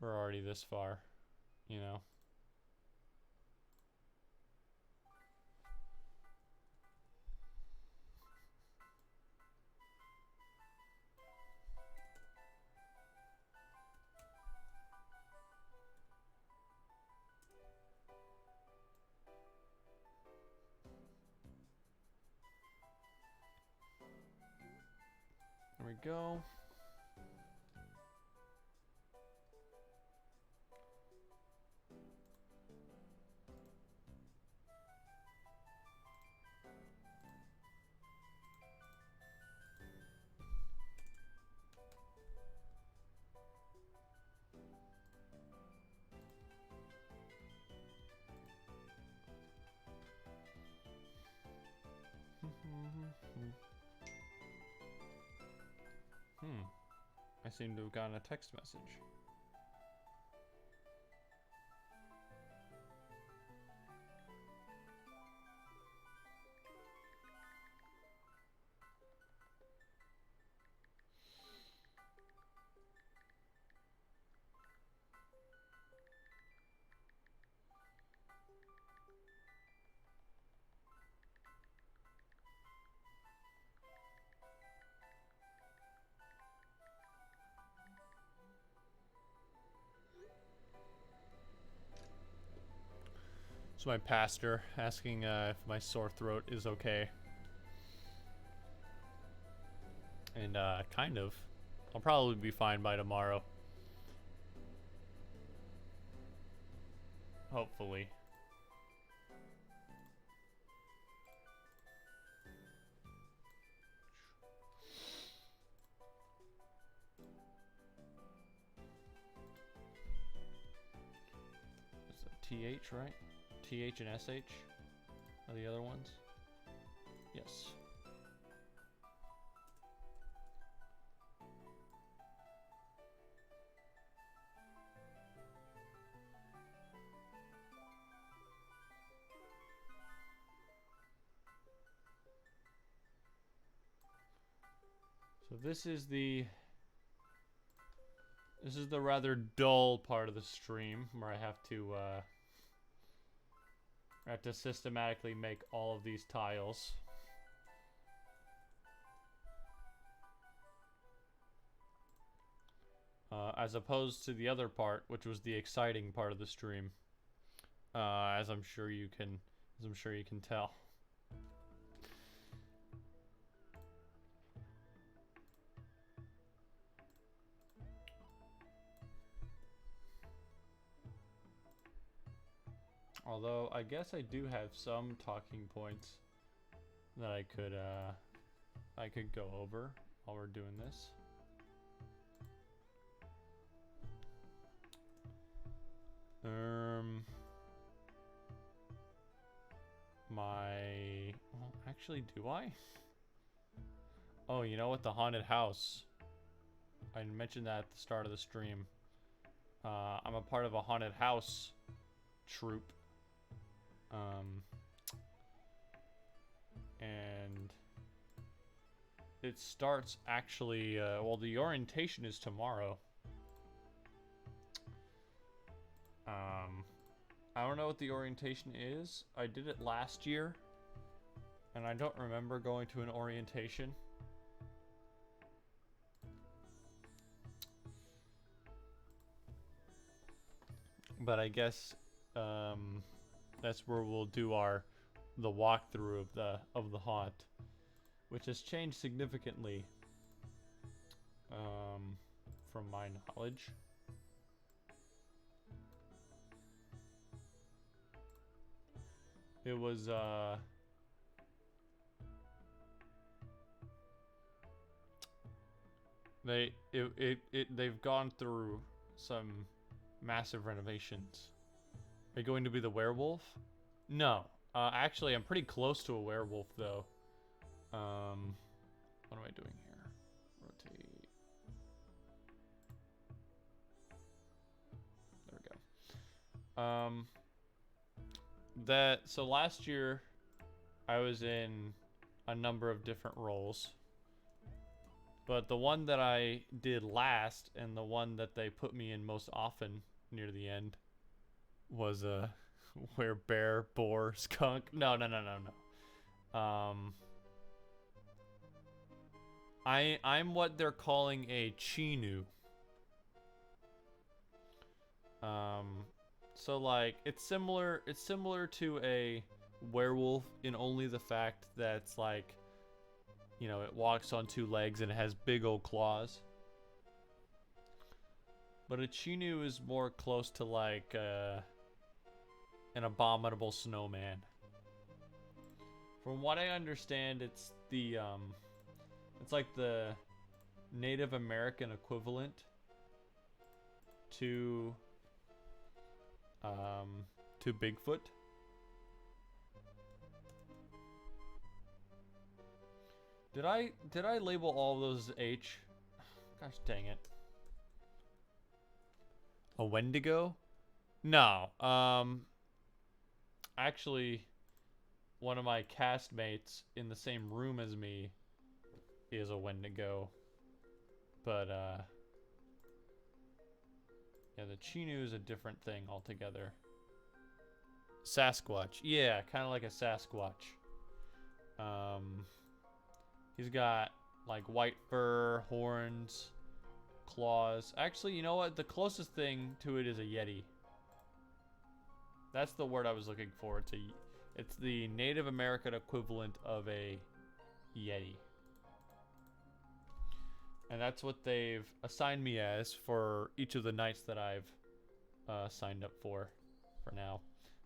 we're already this far, you know. There we go. I seem to have gotten a text message. It's my pastor asking if my sore throat is okay. And kind of. I'll probably be fine by tomorrow. Hopefully. It's a TH, right? TH and SH are the other ones? Yes. So this is the rather dull part of the stream where I have to systematically make all of these tiles. As opposed to the other part, which was the exciting part of the stream. As I'm sure you can tell. Although I guess I do have some talking points that I could go over while we're doing this. Well, actually, do I? Oh, you know what? The haunted house. I mentioned that at the start of the stream. I'm a part of a haunted house troupe. And it starts actually, well, the orientation is tomorrow. I don't know what the orientation is. I did it last year, and I don't remember going to an orientation. But I guess that's where we'll do the walkthrough of the haunt, which has changed significantly from my knowledge. It was they've gone through some massive renovations. Are you going to be the werewolf? No. Actually, I'm pretty close to a werewolf though. What am I doing here? Rotate. There we go. So last year I was in a number of different roles. But the one that I did last and the one that they put me in most often near the end was where bear, boar, skunk. No. I'm what they're calling a chinu. So like it's similar to a werewolf in only the fact that it's like, you know, it walks on two legs and it has big old claws. But a chinu is more close to like an abominable snowman. From what I understand, it's the it's like the Native American equivalent to Bigfoot. Did I label all those H? Gosh dang it. A Wendigo? No. Actually, one of my castmates in the same room as me is a Wendigo. But yeah, the Chinu is a different thing altogether. Sasquatch. Yeah, kind of like a Sasquatch. He's got like white fur, horns, claws. Actually, you know what? The closest thing to it is a Yeti. That's the word I was looking for. It's the Native American equivalent of a Yeti. And that's what they've assigned me as for each of the nights that I've signed up for now.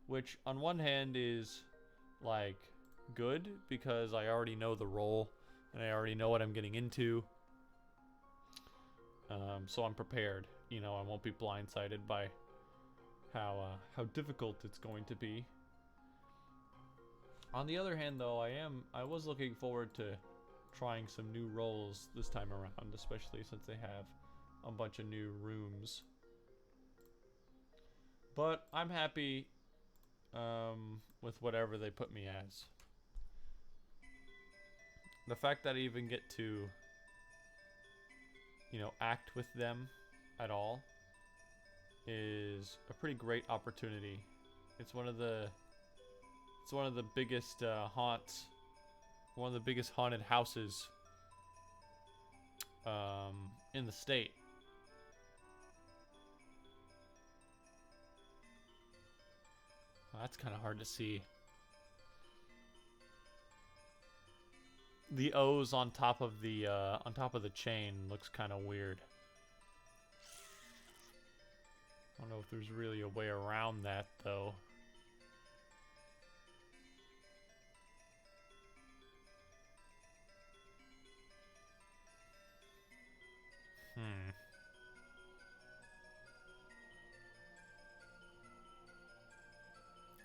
Which on one hand is like good because I already know the role and I already know what I'm getting into. So I'm prepared. You know, I won't be blindsided by how difficult it's going to be. On the other hand, though, I was looking forward to trying some new roles this time around, especially since they have a bunch of new rooms. But I'm happy with whatever they put me as. The fact that I even get to, you know, act with them at all is a pretty great opportunity. It's one of the biggest haunts, one of the biggest haunted houses in the state. Well, that's kind of hard to see. The O's on top of the chain looks kind of weird. I don't know if there's really a way around that though.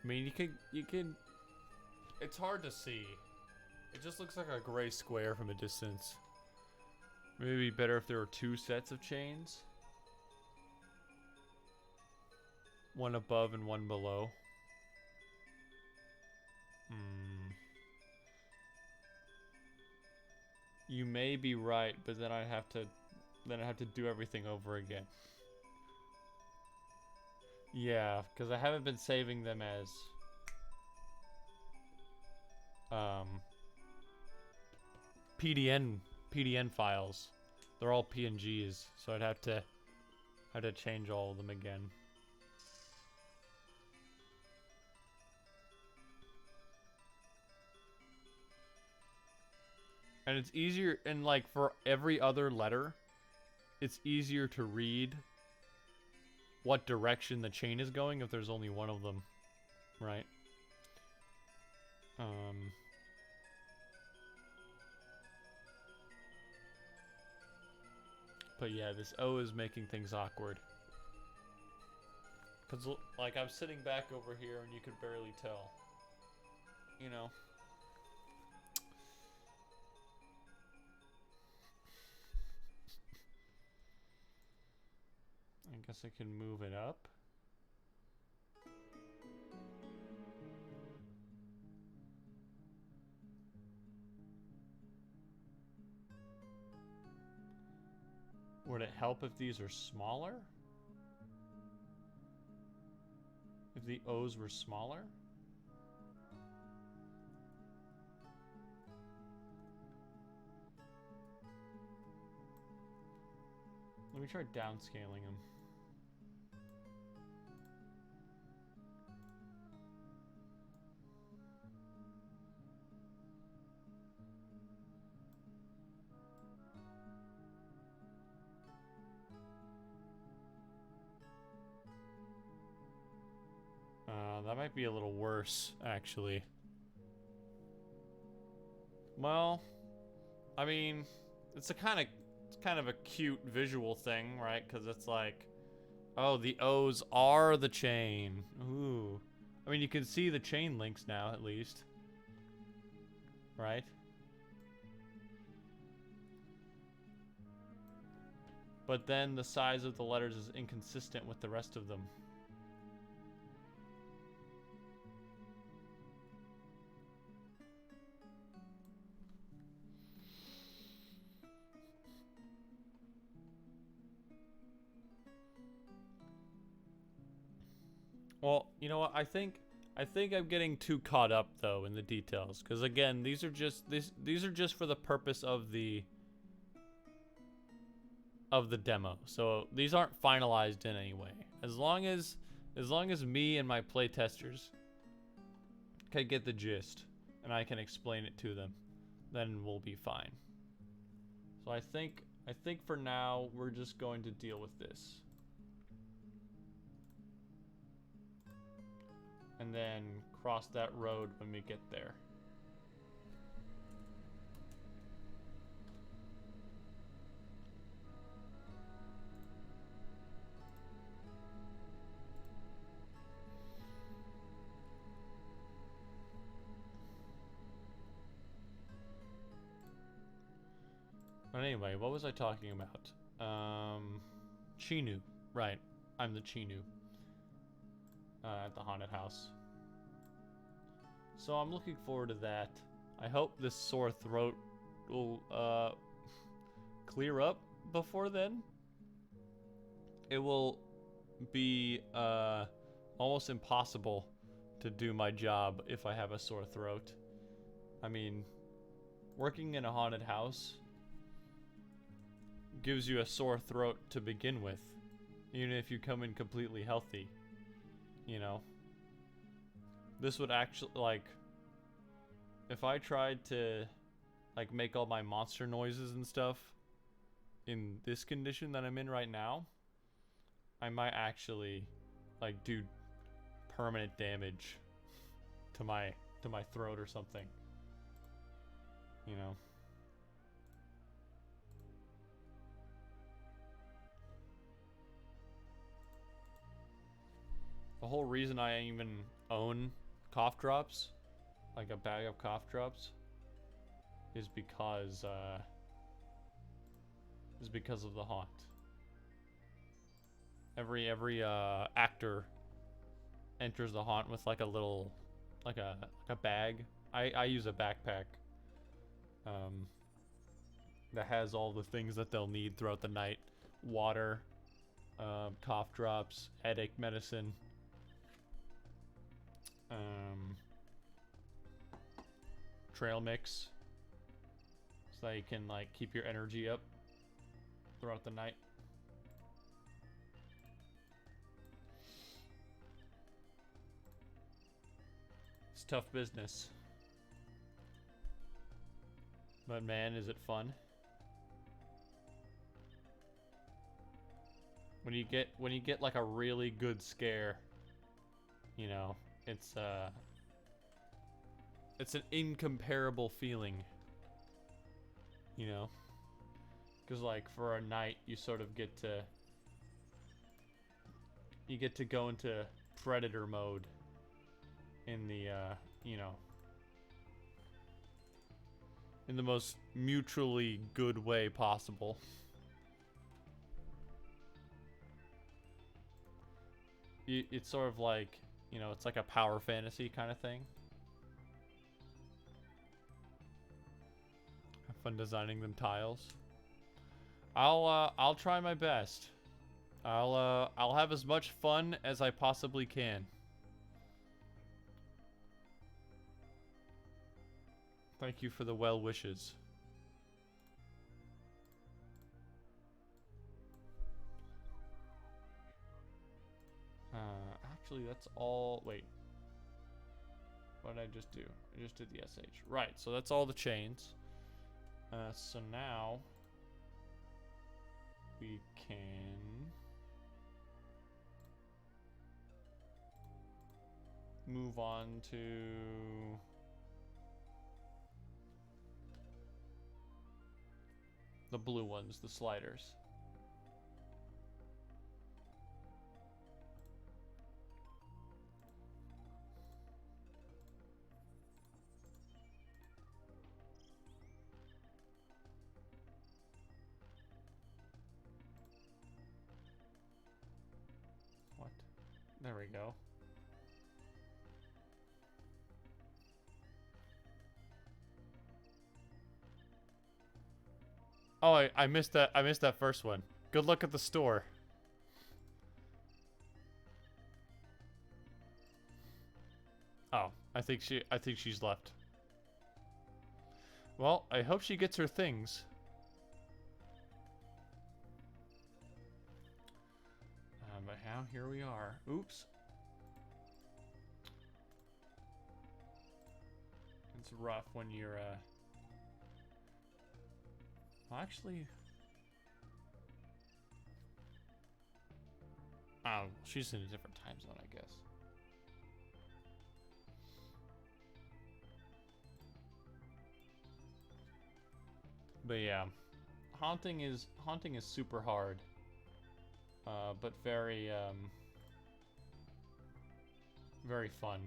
I mean, you could. It's hard to see. It just looks like a gray square from a distance. Maybe it'd be better if there were two sets of chains. One above and one below. You may be right, but then I'd have to do everything over again. Yeah, because I haven't been saving them as PDN files. They're all PNGs, so I'd have to change all of them again. And it's easier, and like for every other letter, it's easier to read what direction the chain is going if there's only one of them, right? Um, but yeah, this O is making things awkward. Cause like I'm sitting back over here and you could barely tell. You know. I guess I can move it up. Would it help if these are smaller? If the O's were smaller? Let me try downscaling them. That might be a little worse, actually. Well, I mean, it's kind of a cute visual thing, right? Because it's like, oh, the O's are the chain. Ooh. I mean, you can see the chain links now, at least. Right? But then the size of the letters is inconsistent with the rest of them. Well, you know what? I think I'm getting too caught up though in the details, because again, these are just for the purpose of the demo. So these aren't finalized in any way. As long as me and my playtesters can get the gist and I can explain it to them, then we'll be fine. So I think for now we're just going to deal with this. And then cross that road when we get there. But anyway, what was I talking about? Chinu. Right. I'm the Chinu. At the haunted house. So I'm looking forward to that. I hope this sore throat will clear up before then. It will be almost impossible to do my job if I have a sore throat. I mean, working in a haunted house gives you a sore throat to begin with, even if you come in completely healthy, you know. This would actually, like, if I tried to, like, make all my monster noises and stuff in this condition that I'm in right now, I might actually, like, do permanent damage to my throat or something, you know. The whole reason I even own cough drops, like a bag of cough drops, is because of the haunt. Every actor enters the haunt with like a little, like a bag. I use a backpack that has all the things that they'll need throughout the night: water, cough drops, headache medicine, trail mix, so that you can like keep your energy up throughout the night. It's tough business, but man, is it fun. When you get like a really good scare, you know, it's it's an incomparable feeling. You know? Because, like, for a night, you sort of get to... You get to go into predator mode in the, you know... in the most mutually good way possible. It's sort of like, you know, it's like a power fantasy kind of thing. Have fun designing them tiles. I'll try my best. I'll have as much fun as I possibly can. Thank you for the well wishes. Actually, that's all. Wait. What did I just do? I just did the SH. Right, so that's all the chains. So now we can move on to the blue ones, the sliders. What? There we go. Oh, I missed that. I missed that first one. Good luck at the store. Oh, I think she's left. Well, I hope she gets her things. But now here we are. Oops. It's rough when you're well, actually, oh, she's in a different time zone, I guess. But yeah, haunting is super hard, but very very fun.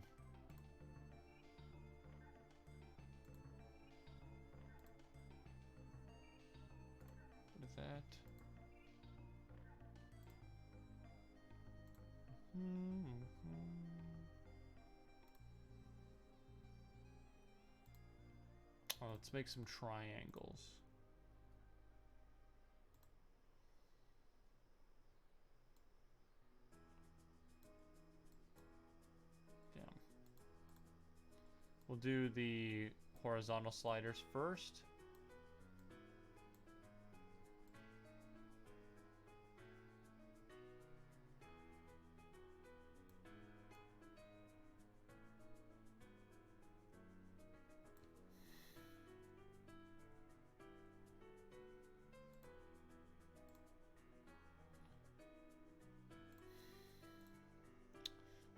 What is that? Oh, let's make some triangles. Damn. We'll do the horizontal sliders first.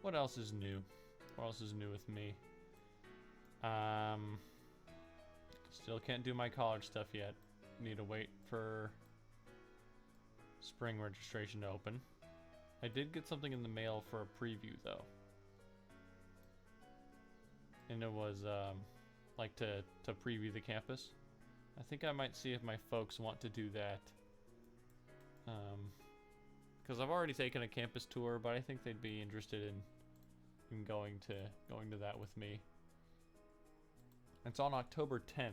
What else is new? What else is new with me? Still can't do my college stuff yet. Need to wait for spring registration to open. I did get something in the mail for a preview though. And it was like to preview the campus. I think I might see if my folks want to do that. Because I've already taken a campus tour, but I think they'd be interested in going to that with me. It's on October 10th.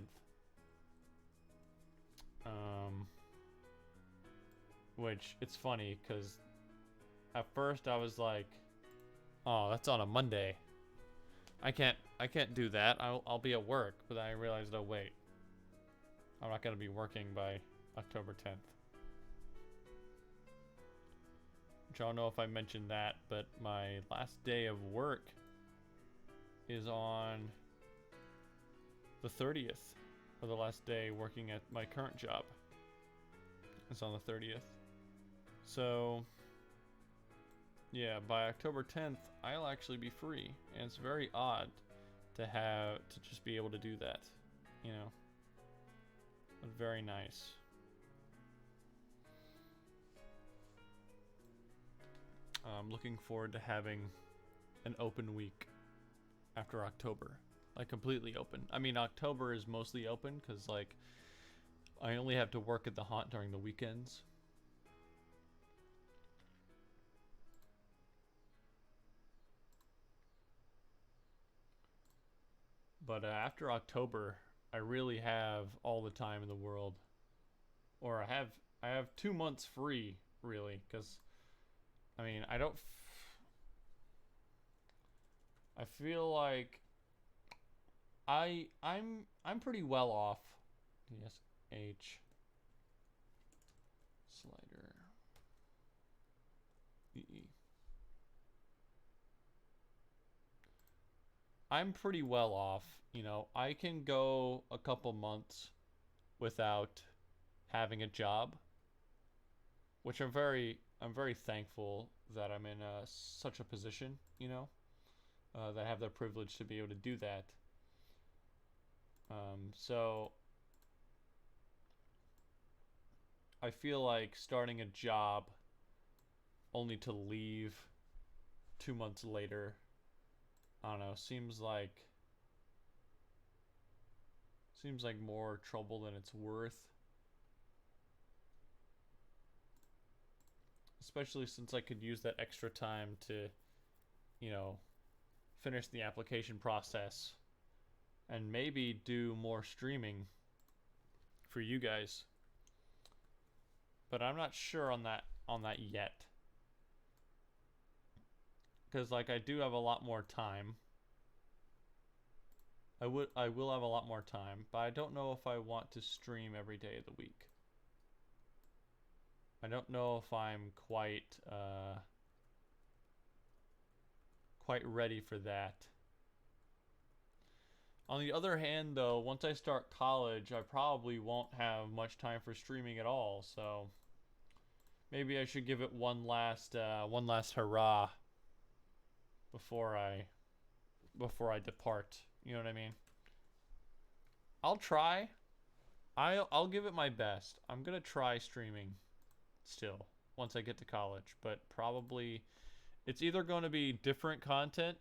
Which it's funny because at first I was like, "Oh, that's on a Monday. I can't do that. I'll be at work." But then I realized, oh wait, I'm not gonna be working by October 10th. Which I don't know if I mentioned that, but my last day of work is on the 30th, or the last day working at my current job. It's on the 30th. So, yeah, by October 10th, I'll actually be free. And it's very odd to just be able to do that, you know. But very nice. I'm looking forward to having an open week after October. Like, completely open. I mean, October is mostly open because, like, I only have to work at the haunt during the weekends. But after October, I really have all the time in the world. Or I have 2 months free, really, because I mean, I feel like I'm pretty well off. Yes, H slider E. I'm pretty well off, you know. I can go a couple months without having a job, which I'm very thankful that I'm in such a position, you know, that I have the privilege to be able to do that. So I feel like starting a job only to leave 2 months later, I don't know, seems like more trouble than it's worth. Especially since I could use that extra time to, you know, finish the application process and maybe do more streaming for you guys. But I'm not sure on that yet. Cuz like I do have a lot more time. I will have a lot more time, but I don't know if I want to stream every day of the week. I don't know if I'm quite ready for that. On the other hand, though, once I start college, I probably won't have much time for streaming at all. So maybe I should give it one last hurrah before I depart. You know what I mean? I'll try. I'll give it my best. I'm gonna try streaming still once I get to college, but probably it's either going to be different content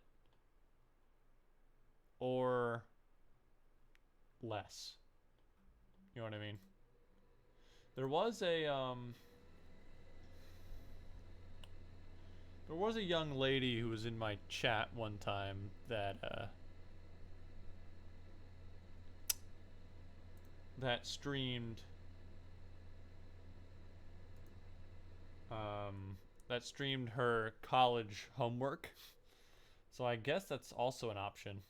or less. You know what I mean? There was a young lady who was in my chat one time that streamed her college homework. So I guess that's also an option,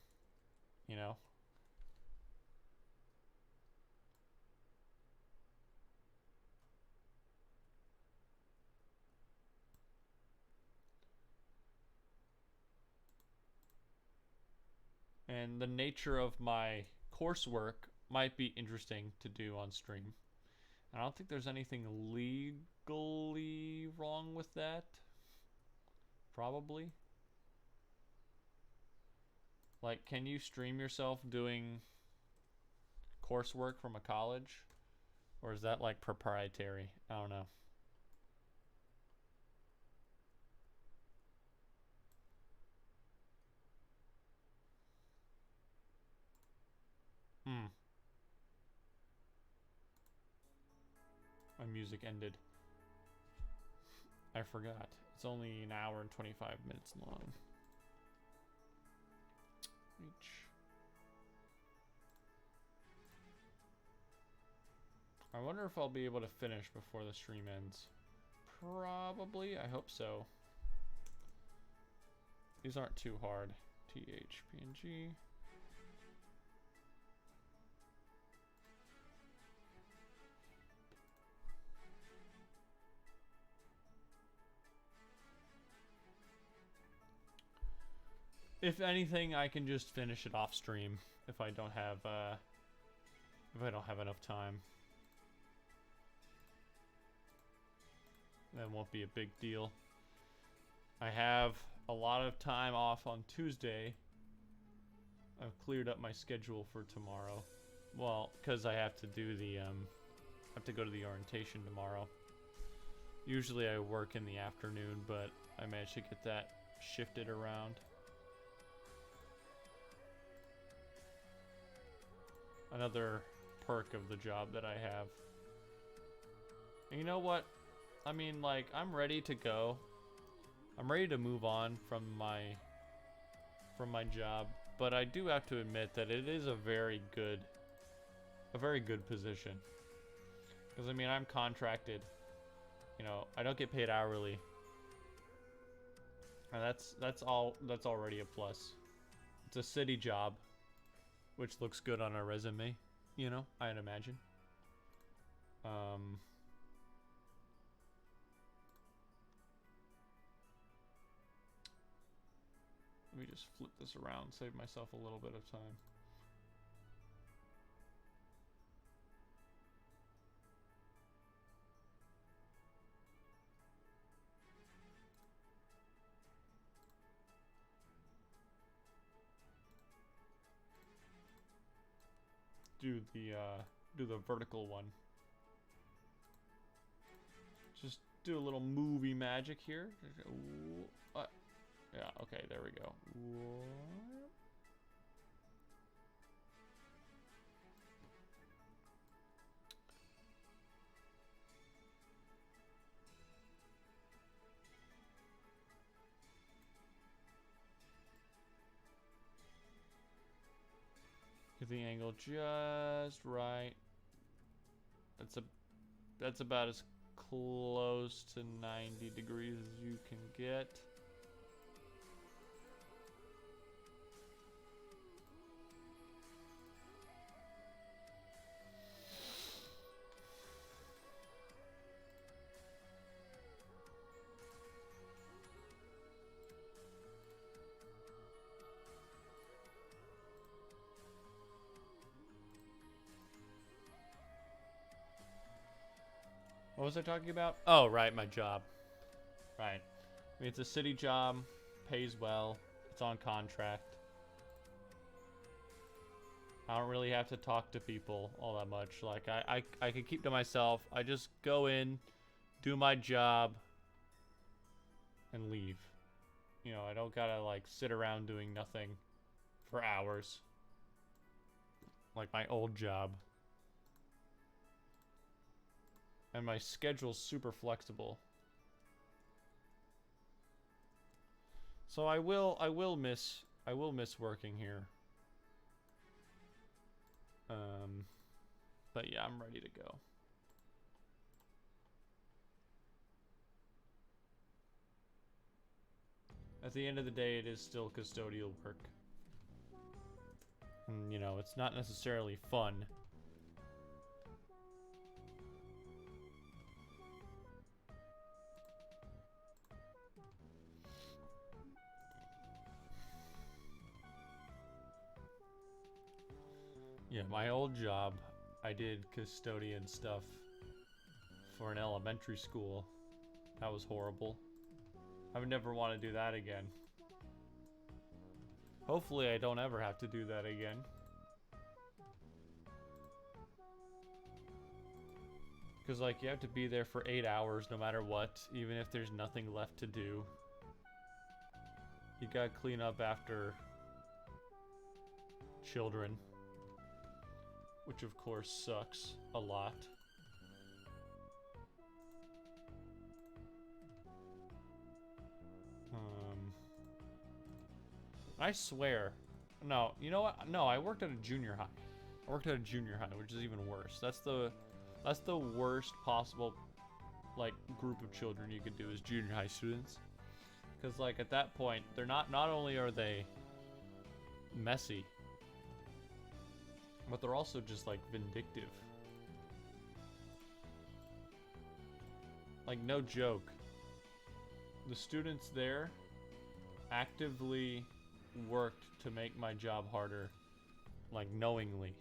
you know. And the nature of my coursework might be interesting to do on stream. I don't think there's anything legally wrong with that. Probably. Like, can you stream yourself doing coursework from a college? Or is that like proprietary? I don't know. My music ended. I forgot. It's only an hour and 25 minutes long. I wonder if I'll be able to finish before the stream ends. Probably. I hope so. These aren't too hard. THPNG. If anything, I can just finish it off stream if I don't have enough time. That won't be a big deal. I have a lot of time off on Tuesday I've cleared up my schedule for tomorrow. Well, because I have to do the, have to go to the orientation tomorrow. Usually I work in the afternoon, but I managed to get that shifted around. Another perk of the job that I have. And you know what? I mean, like, I'm ready to go. I'm ready to move on from my job, but I do have to admit that it is a very good position. Because I mean, I'm contracted. You know, I don't get paid hourly, and that's already a plus. It's a city job, which looks good on a resume. You know, I'd imagine. Let me just flip this around, save myself a little bit of time. Do the vertical one. Just do a little movie magic here. Yeah, okay, there we go. Get the angle just right. That's about as close to 90 degrees as you can get. What was I talking about? Oh, right, my job. Right. I mean, it's a city job, pays well, it's on contract. I don't really have to talk to people all that much. Like, I can keep to myself. I just go in, do my job, and leave. You know, I don't gotta, like, sit around doing nothing for hours. Like my old job. And my schedule's super flexible. So I will miss working here. But yeah, I'm ready to go. At the end of the day, it is still custodial work. And, you know, it's not necessarily fun. Yeah, my old job, I did custodian stuff for an elementary school. That was horrible. I would never want to do that again. Hopefully I don't ever have to do that again. Because, like, you have to be there for 8 hours no matter what, even if there's nothing left to do. You gotta clean up after children. Which, of course, sucks a lot. I swear. No, you know what? No, I worked at a junior high. I worked at a junior high, which is even worse. That's the worst possible, like, group of children you could do is junior high students. Because, like, at that point, they're not only are they messy, but they're also just, like, vindictive. Like, no joke. The students there actively worked to make my job harder, like, knowingly.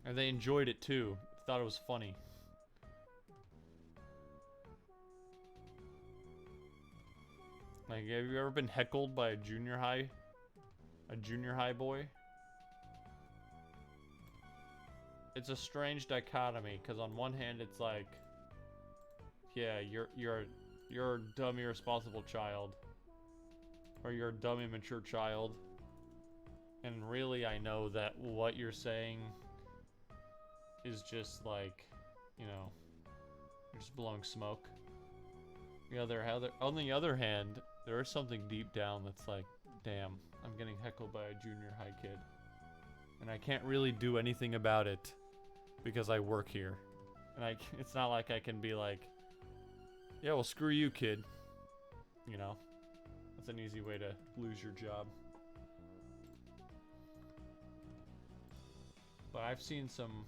And they enjoyed it too. Thought it was funny. Like, have you ever been heckled by a junior high A junior high boy. It's a strange dichotomy, because on one hand it's like, yeah, you're a dumb, irresponsible child, or you're a dumb, immature child, and really I know that what you're saying is just like, you know, you're just blowing smoke. On the other hand, there is something deep down that's like, damn, I'm getting heckled by a junior high kid, and I can't really do anything about it because I work here, and it's not like I can be like, yeah, well, screw you, kid. You know, that's an easy way to lose your job. But I've seen some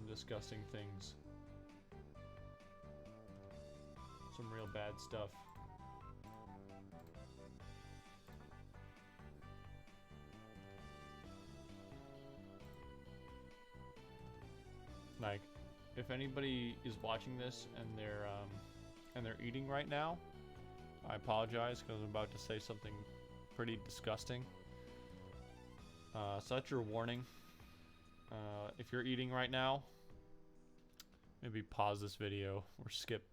disgusting things. Some real bad stuff. Like, if anybody is watching this and they're eating right now, I apologize because I'm about to say something pretty disgusting. So that's your warning. If you're eating right now, maybe pause this video or skip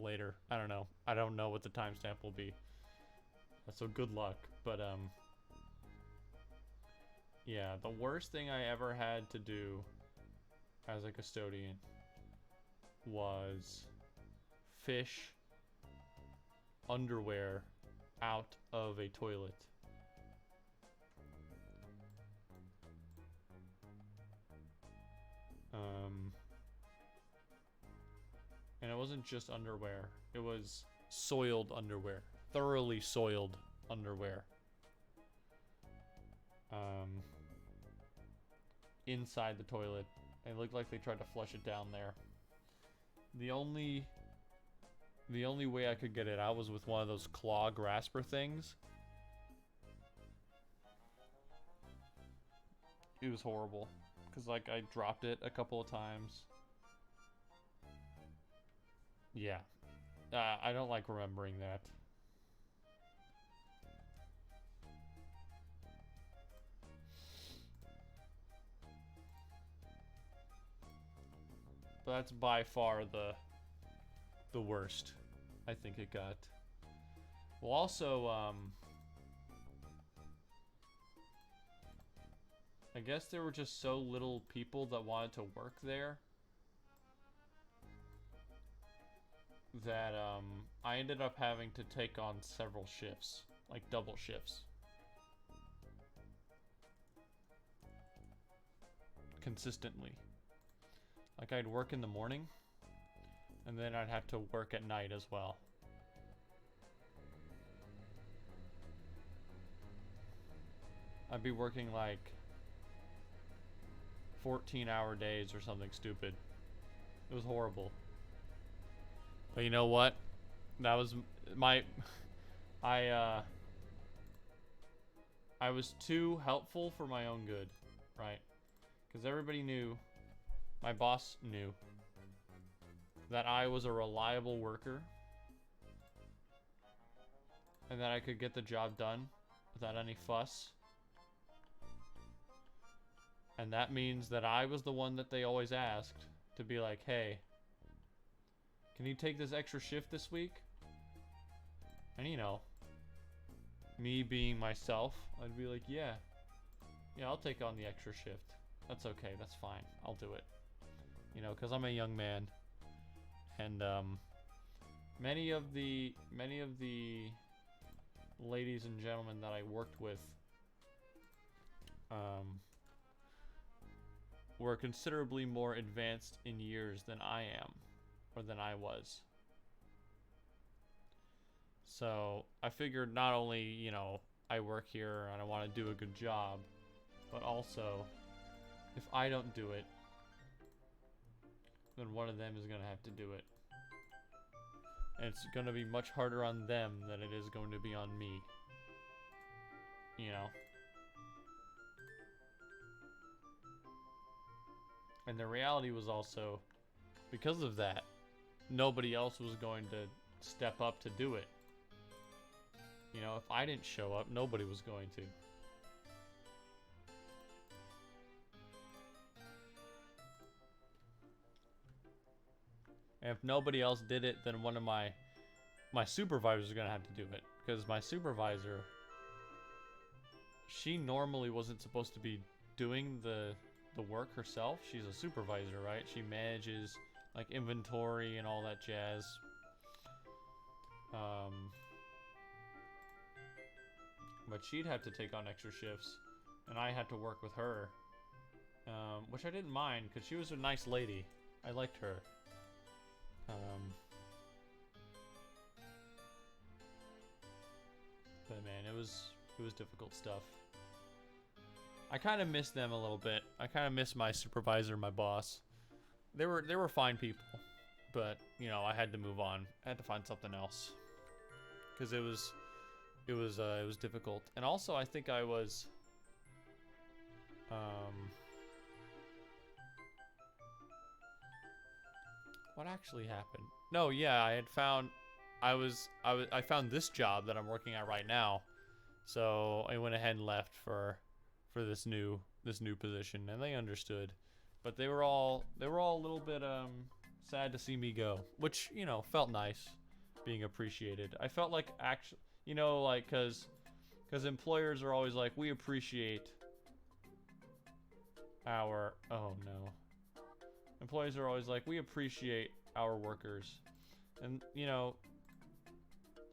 later. I don't know. I don't know what the timestamp will be. So good luck. But yeah, the worst thing I ever had to do as a custodian was fish underwear out of a toilet. And it wasn't just underwear, it was soiled underwear, thoroughly soiled underwear. Inside the toilet. It looked like they tried to flush it down there. The only way I could get it out was with one of those claw grasper things. It was horrible, because like I dropped it a couple of times. Yeah, I don't like remembering that. But that's by far the worst I think it got. Well, also, I guess there were just so little people that wanted to work there that I ended up having to take on several shifts, like double shifts. Consistently. Like I'd work in the morning, and then I'd have to work at night as well. I'd be working like 14-hour days or something stupid. It was horrible. But you know what? That was my... I was too helpful for my own good, right? Because everybody knew, my boss knew, that I was a reliable worker and that I could get the job done without any fuss. And that means that I was the one that they always asked to be like, hey, can you take this extra shift this week? And you know, me being myself, I'd be like, yeah, I'll take on the extra shift. That's okay, that's fine, I'll do it. You know, because I'm a young man. And many of the ladies and gentlemen that I worked with were considerably more advanced in years than I am, or than I was. So I figured not only, you know, I work here and I want to do a good job, but also if I don't do it, then one of them is going to have to do it. And it's going to be much harder on them than it is going to be on me. You know? And the reality was also, because of that, nobody else was going to step up to do it. You know, if I didn't show up, nobody was going to. And if nobody else did it, then one of my supervisors are gonna have to do it, because my supervisor, she normally wasn't supposed to be doing the work herself. She's a supervisor, right? She manages like inventory and all that jazz. But she'd have to take on extra shifts, and I had to work with her, which I didn't mind because she was a nice lady. I liked her. But man, it was difficult stuff. I kind of miss them a little bit. I kind of miss my supervisor, my boss. They were fine people, but you know, I had to move on. I had to find something else because it was difficult. And also, I think I was what actually happened? No, yeah, I found this job that I'm working at right now. So I went ahead and left for this new position, and they understood. But they were all a little bit sad to see me go, which, you know, felt nice, being appreciated. I felt like actually, you know, like cuz employers are always like, we appreciate our employees are always like, we appreciate our workers. And, you know,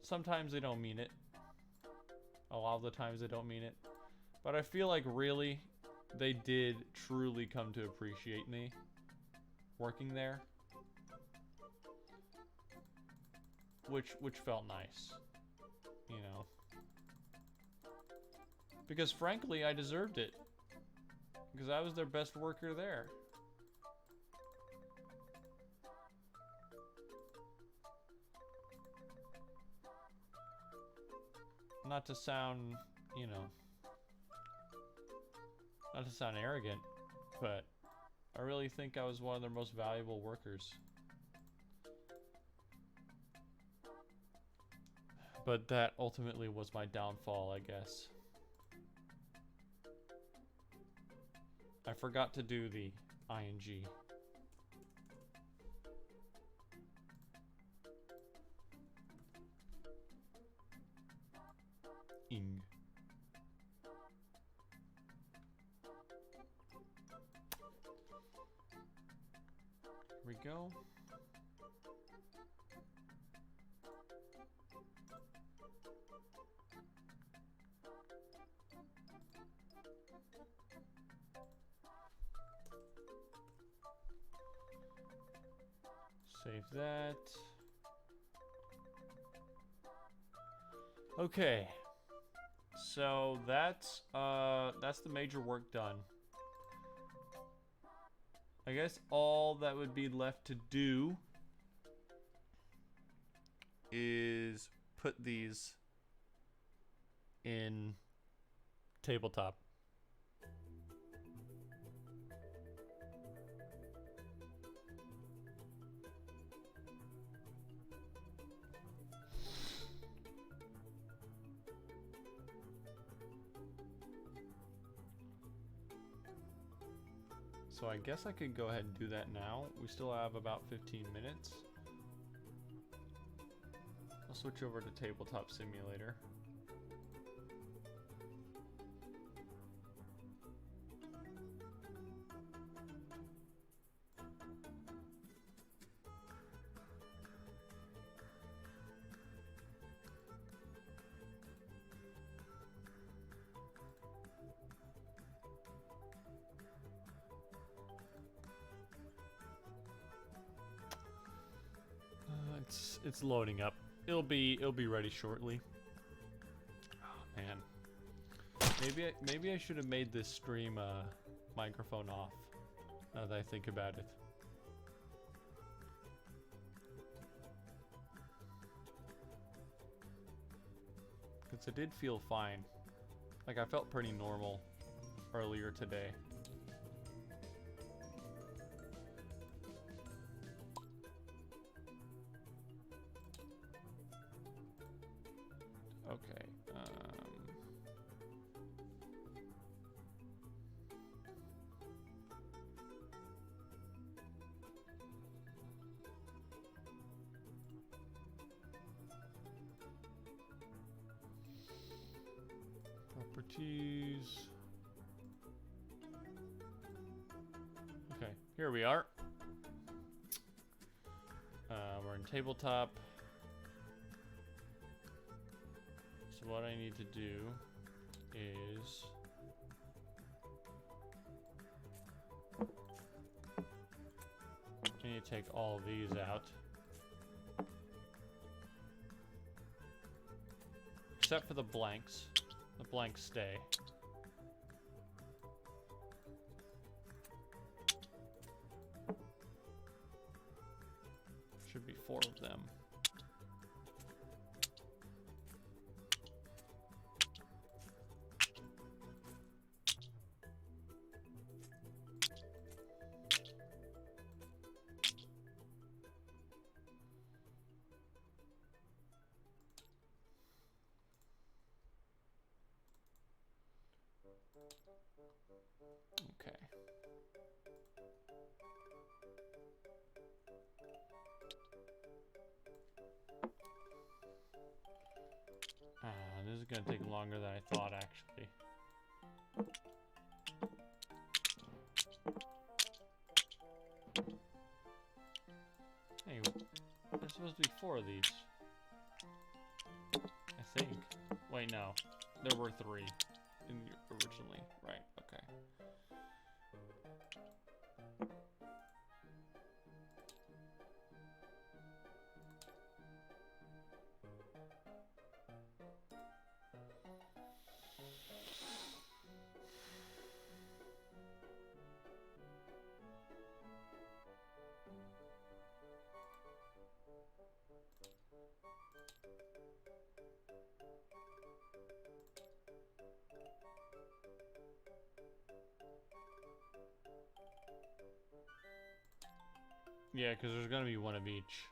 sometimes they don't mean it. A lot of the times they don't mean it. But I feel like really they did truly come to appreciate me working there. Which felt nice. You know. Because frankly, I deserved it. Because I was their best worker there. Not to sound, you know, not to sound arrogant, but I really think I was one of their most valuable workers. But that ultimately was my downfall, I guess. I forgot to do the ing. Ing. Here we go. Save that. Okay. So that's the major work done. I guess all that would be left to do is put these in tabletop. So I guess I could go ahead and do that now. We still have about 15 minutes. I'll switch over to Tabletop Simulator. It's loading up. It'll be ready shortly. Oh man. Maybe I should have made this stream microphone off. Now that I think about it. Because it did feel fine. Like I felt pretty normal earlier today. Okay. Properties. Okay, here we are. We're in tabletop. So what I need to do is I need to take all of these out. Except for the blanks. The blanks stay. Should be 4 of them. Okay. This is gonna take longer than I thought, actually. Hey, there's supposed to be 4 of these. I think. Wait, no. There were 3 originally. Right, okay. Yeah, because there's gonna be 1 of each.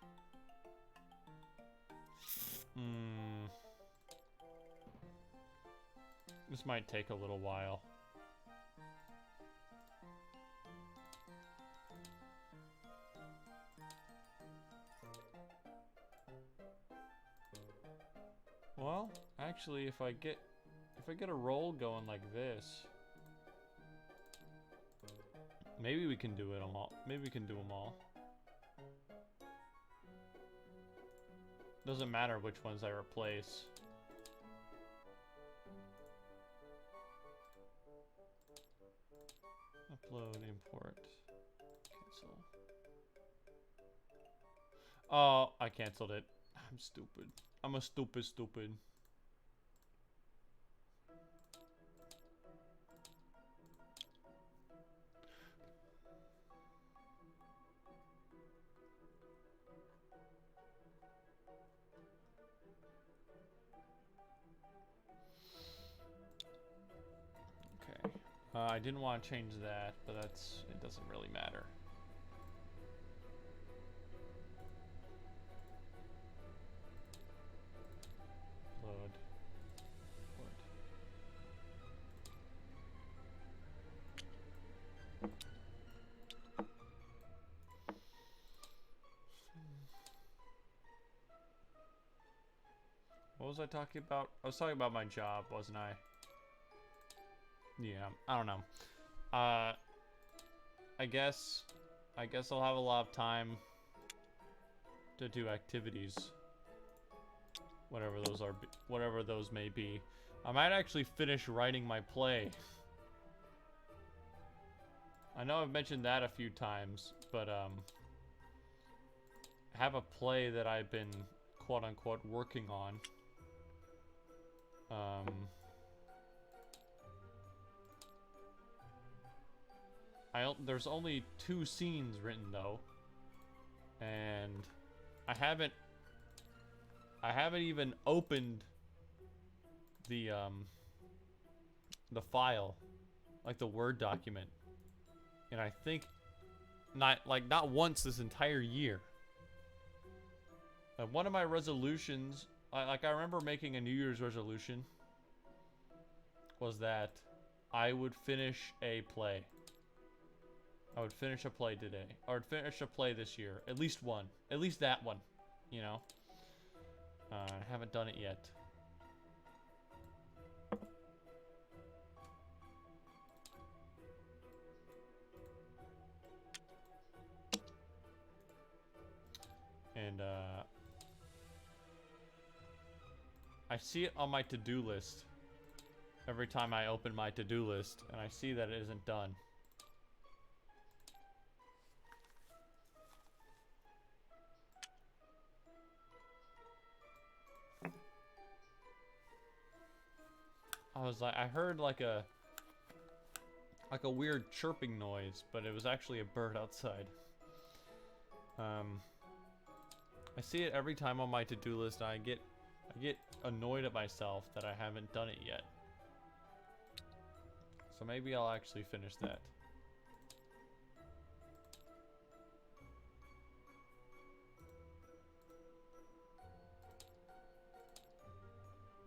This might take a little while. Well, actually, if I get a roll going like this, maybe we can do it all. Maybe we can do them all. Doesn't matter which ones I replace. Upload, import, cancel. Oh, I canceled it. I'm stupid. I'm a stupid. I didn't want to change that, but it doesn't really matter. Load. What was I talking about? I was talking about my job, wasn't I? Yeah, I don't know. I guess I'll have a lot of time to do activities, whatever those may be. I might actually finish writing my play. I know I've mentioned that a few times, but I have a play that I've been quote-unquote working on. There's only 2 scenes written though, and I haven't even opened the file, like the Word document, and I think not once this entire year. One of my resolutions, I remember making a New Year's resolution, was that I would finish a play. I would finish a play today. Or I'd finish a play this year. At least one. At least that one. You know? I haven't done it yet. And I see it on my to-do list every time I open my to-do list, and I see that it isn't done. I was like, I heard like a weird chirping noise, but it was actually a bird outside. I see it every time on my to-do list, and I get annoyed at myself that I haven't done it yet. So maybe I'll actually finish that.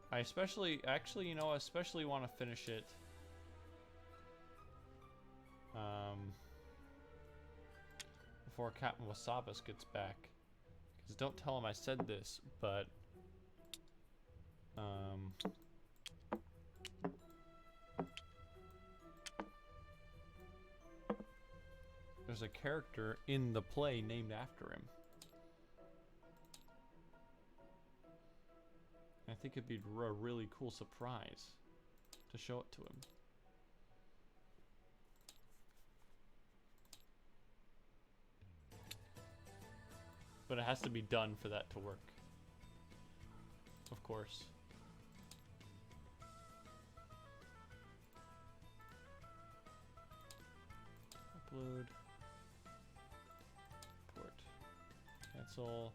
I especially want to finish it before Captain Wasabas gets back. Because don't tell him I said this, but there's a character in the play named after him. I think it'd be a really cool surprise to show it to him. But it has to be done for that to work. Of course. Upload. Port. Cancel.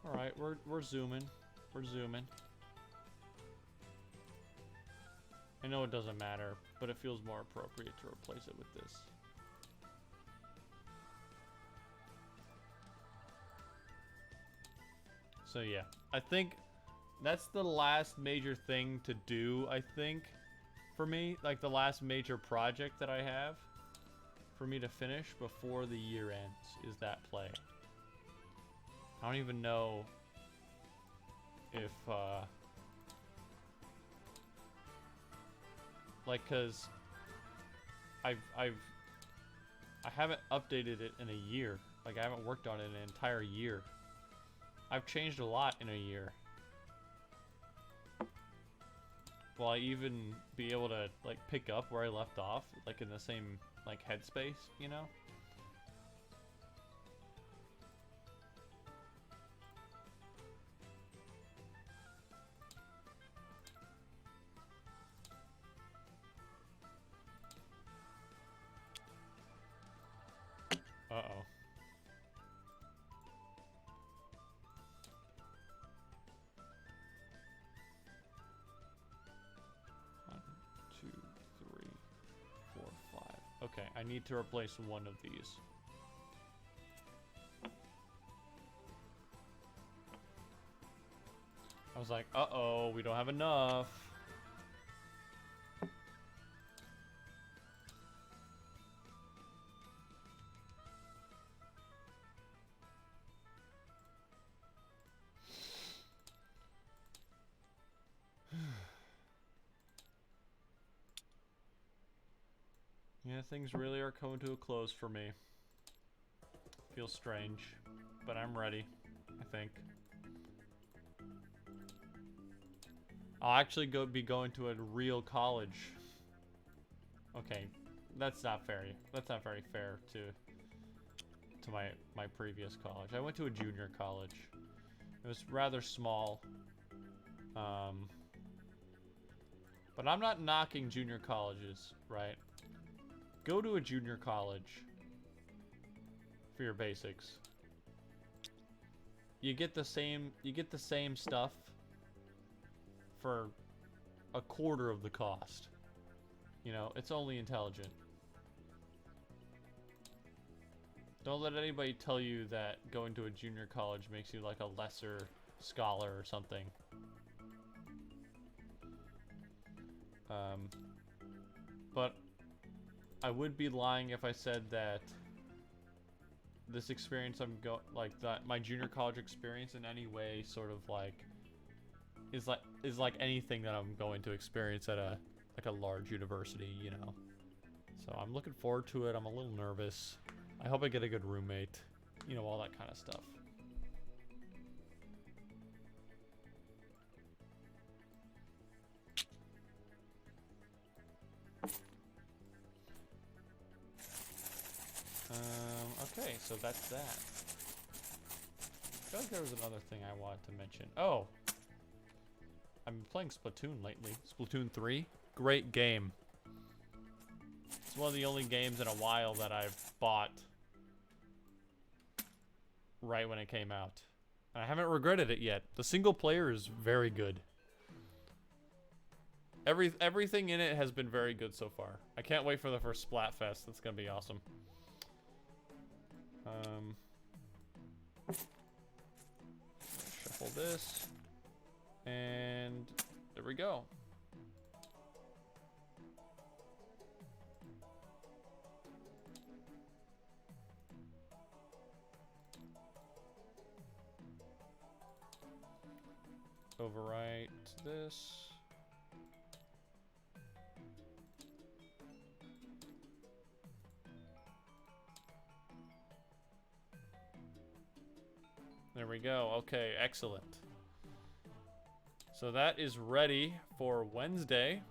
Alright, we're zooming. We're zooming. I know it doesn't matter, but it feels more appropriate to replace it with this. So yeah, I think that's the last major thing to do, I think, for me. Like the last major project that I have for me to finish before the year ends is that play. I don't even know if, like, cause I haven't updated it in a year. Like, I haven't worked on it an entire year. I've changed a lot in a year. Will I even be able to, like, pick up where I left off, like, in the same, like, headspace, you know? Uh-oh. Okay, I need to replace one of these. I was like, uh-oh, we don't have enough. Yeah, things really are coming to a close for me. Feels strange, but I'm ready, I think. I'll actually be going to a real college. Okay, that's not very fair to my previous college. I went to a junior college. It was rather small. But I'm not knocking junior colleges, right? Go to a junior college for your basics. You get the same stuff for a quarter of the cost. You know, it's only intelligent. Don't let anybody tell you that going to a junior college makes you like a lesser scholar or something. But I would be lying if I said that this experience my junior college experience in any way sort of like is like anything that I'm going to experience at a large university, you know. So I'm looking forward to it. I'm a little nervous. I hope I get a good roommate. You know, all that kind of stuff. Okay, so that's that. I feel like there was another thing I wanted to mention. Oh! I've been playing Splatoon lately. Splatoon 3. Great game. It's one of the only games in a while that I've bought right when it came out. And I haven't regretted it yet. The single player is very good. Everything in it has been very good so far. I can't wait for the first Splatfest. That's gonna be awesome. Shuffle this. And there we go. Overwrite this. There we go. Okay, excellent. So that is ready for Wednesday.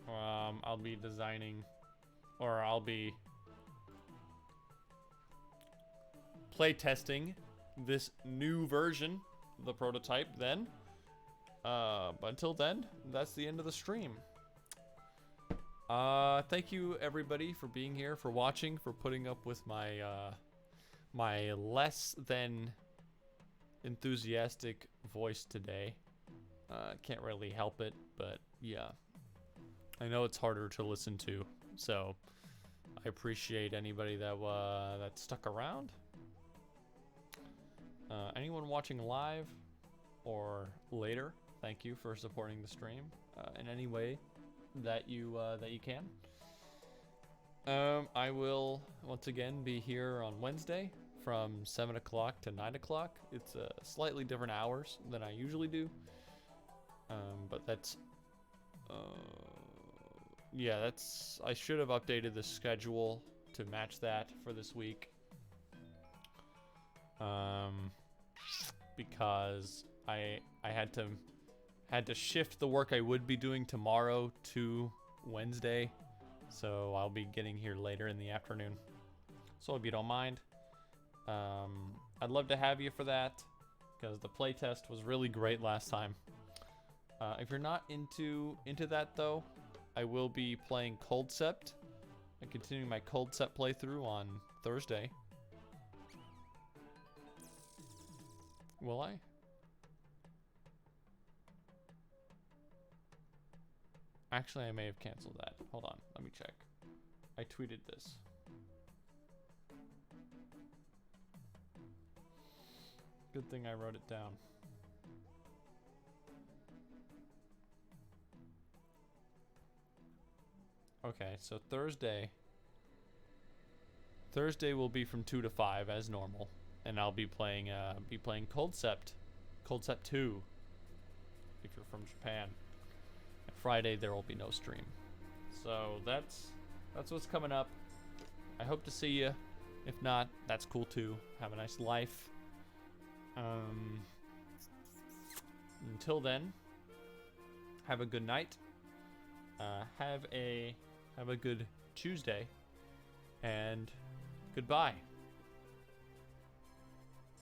I'll be designing, or I'll be playtesting this new version of the prototype then. But until then, that's the end of the stream. Thank you everybody for being here, for watching, for putting up with my my less than enthusiastic voice today. Can't really help it, but yeah. I know it's harder to listen to, so I appreciate anybody that that stuck around. Anyone watching live or later, thank you for supporting the stream in any way that you can. I will once again be here on Wednesday from 7 o'clock to 9 o'clock. It's slightly different hours than I usually do, but that's yeah, that's, I should have updated the schedule to match that for this week, because I had to shift the work I would be doing tomorrow to Wednesday, so I'll be getting here later in the afternoon. So if you don't mind, I'd love to have you for that, because the playtest was really great last time. If you're not into that though, I will be playing Coldcept and continuing my Coldcept playthrough on Thursday. Will I? Actually, I may have canceled that. Hold on, let me check. I tweeted this. Good thing I wrote it down. Okay, so Thursday will be from 2 to 5 as normal, and I'll be playing Coldcept 2 if you're from Japan. And Friday there will be no stream. So that's what's coming up. I hope to see you. If not, that's cool too. Have a nice life. Until then, have a good night. Have a good Tuesday, and goodbye.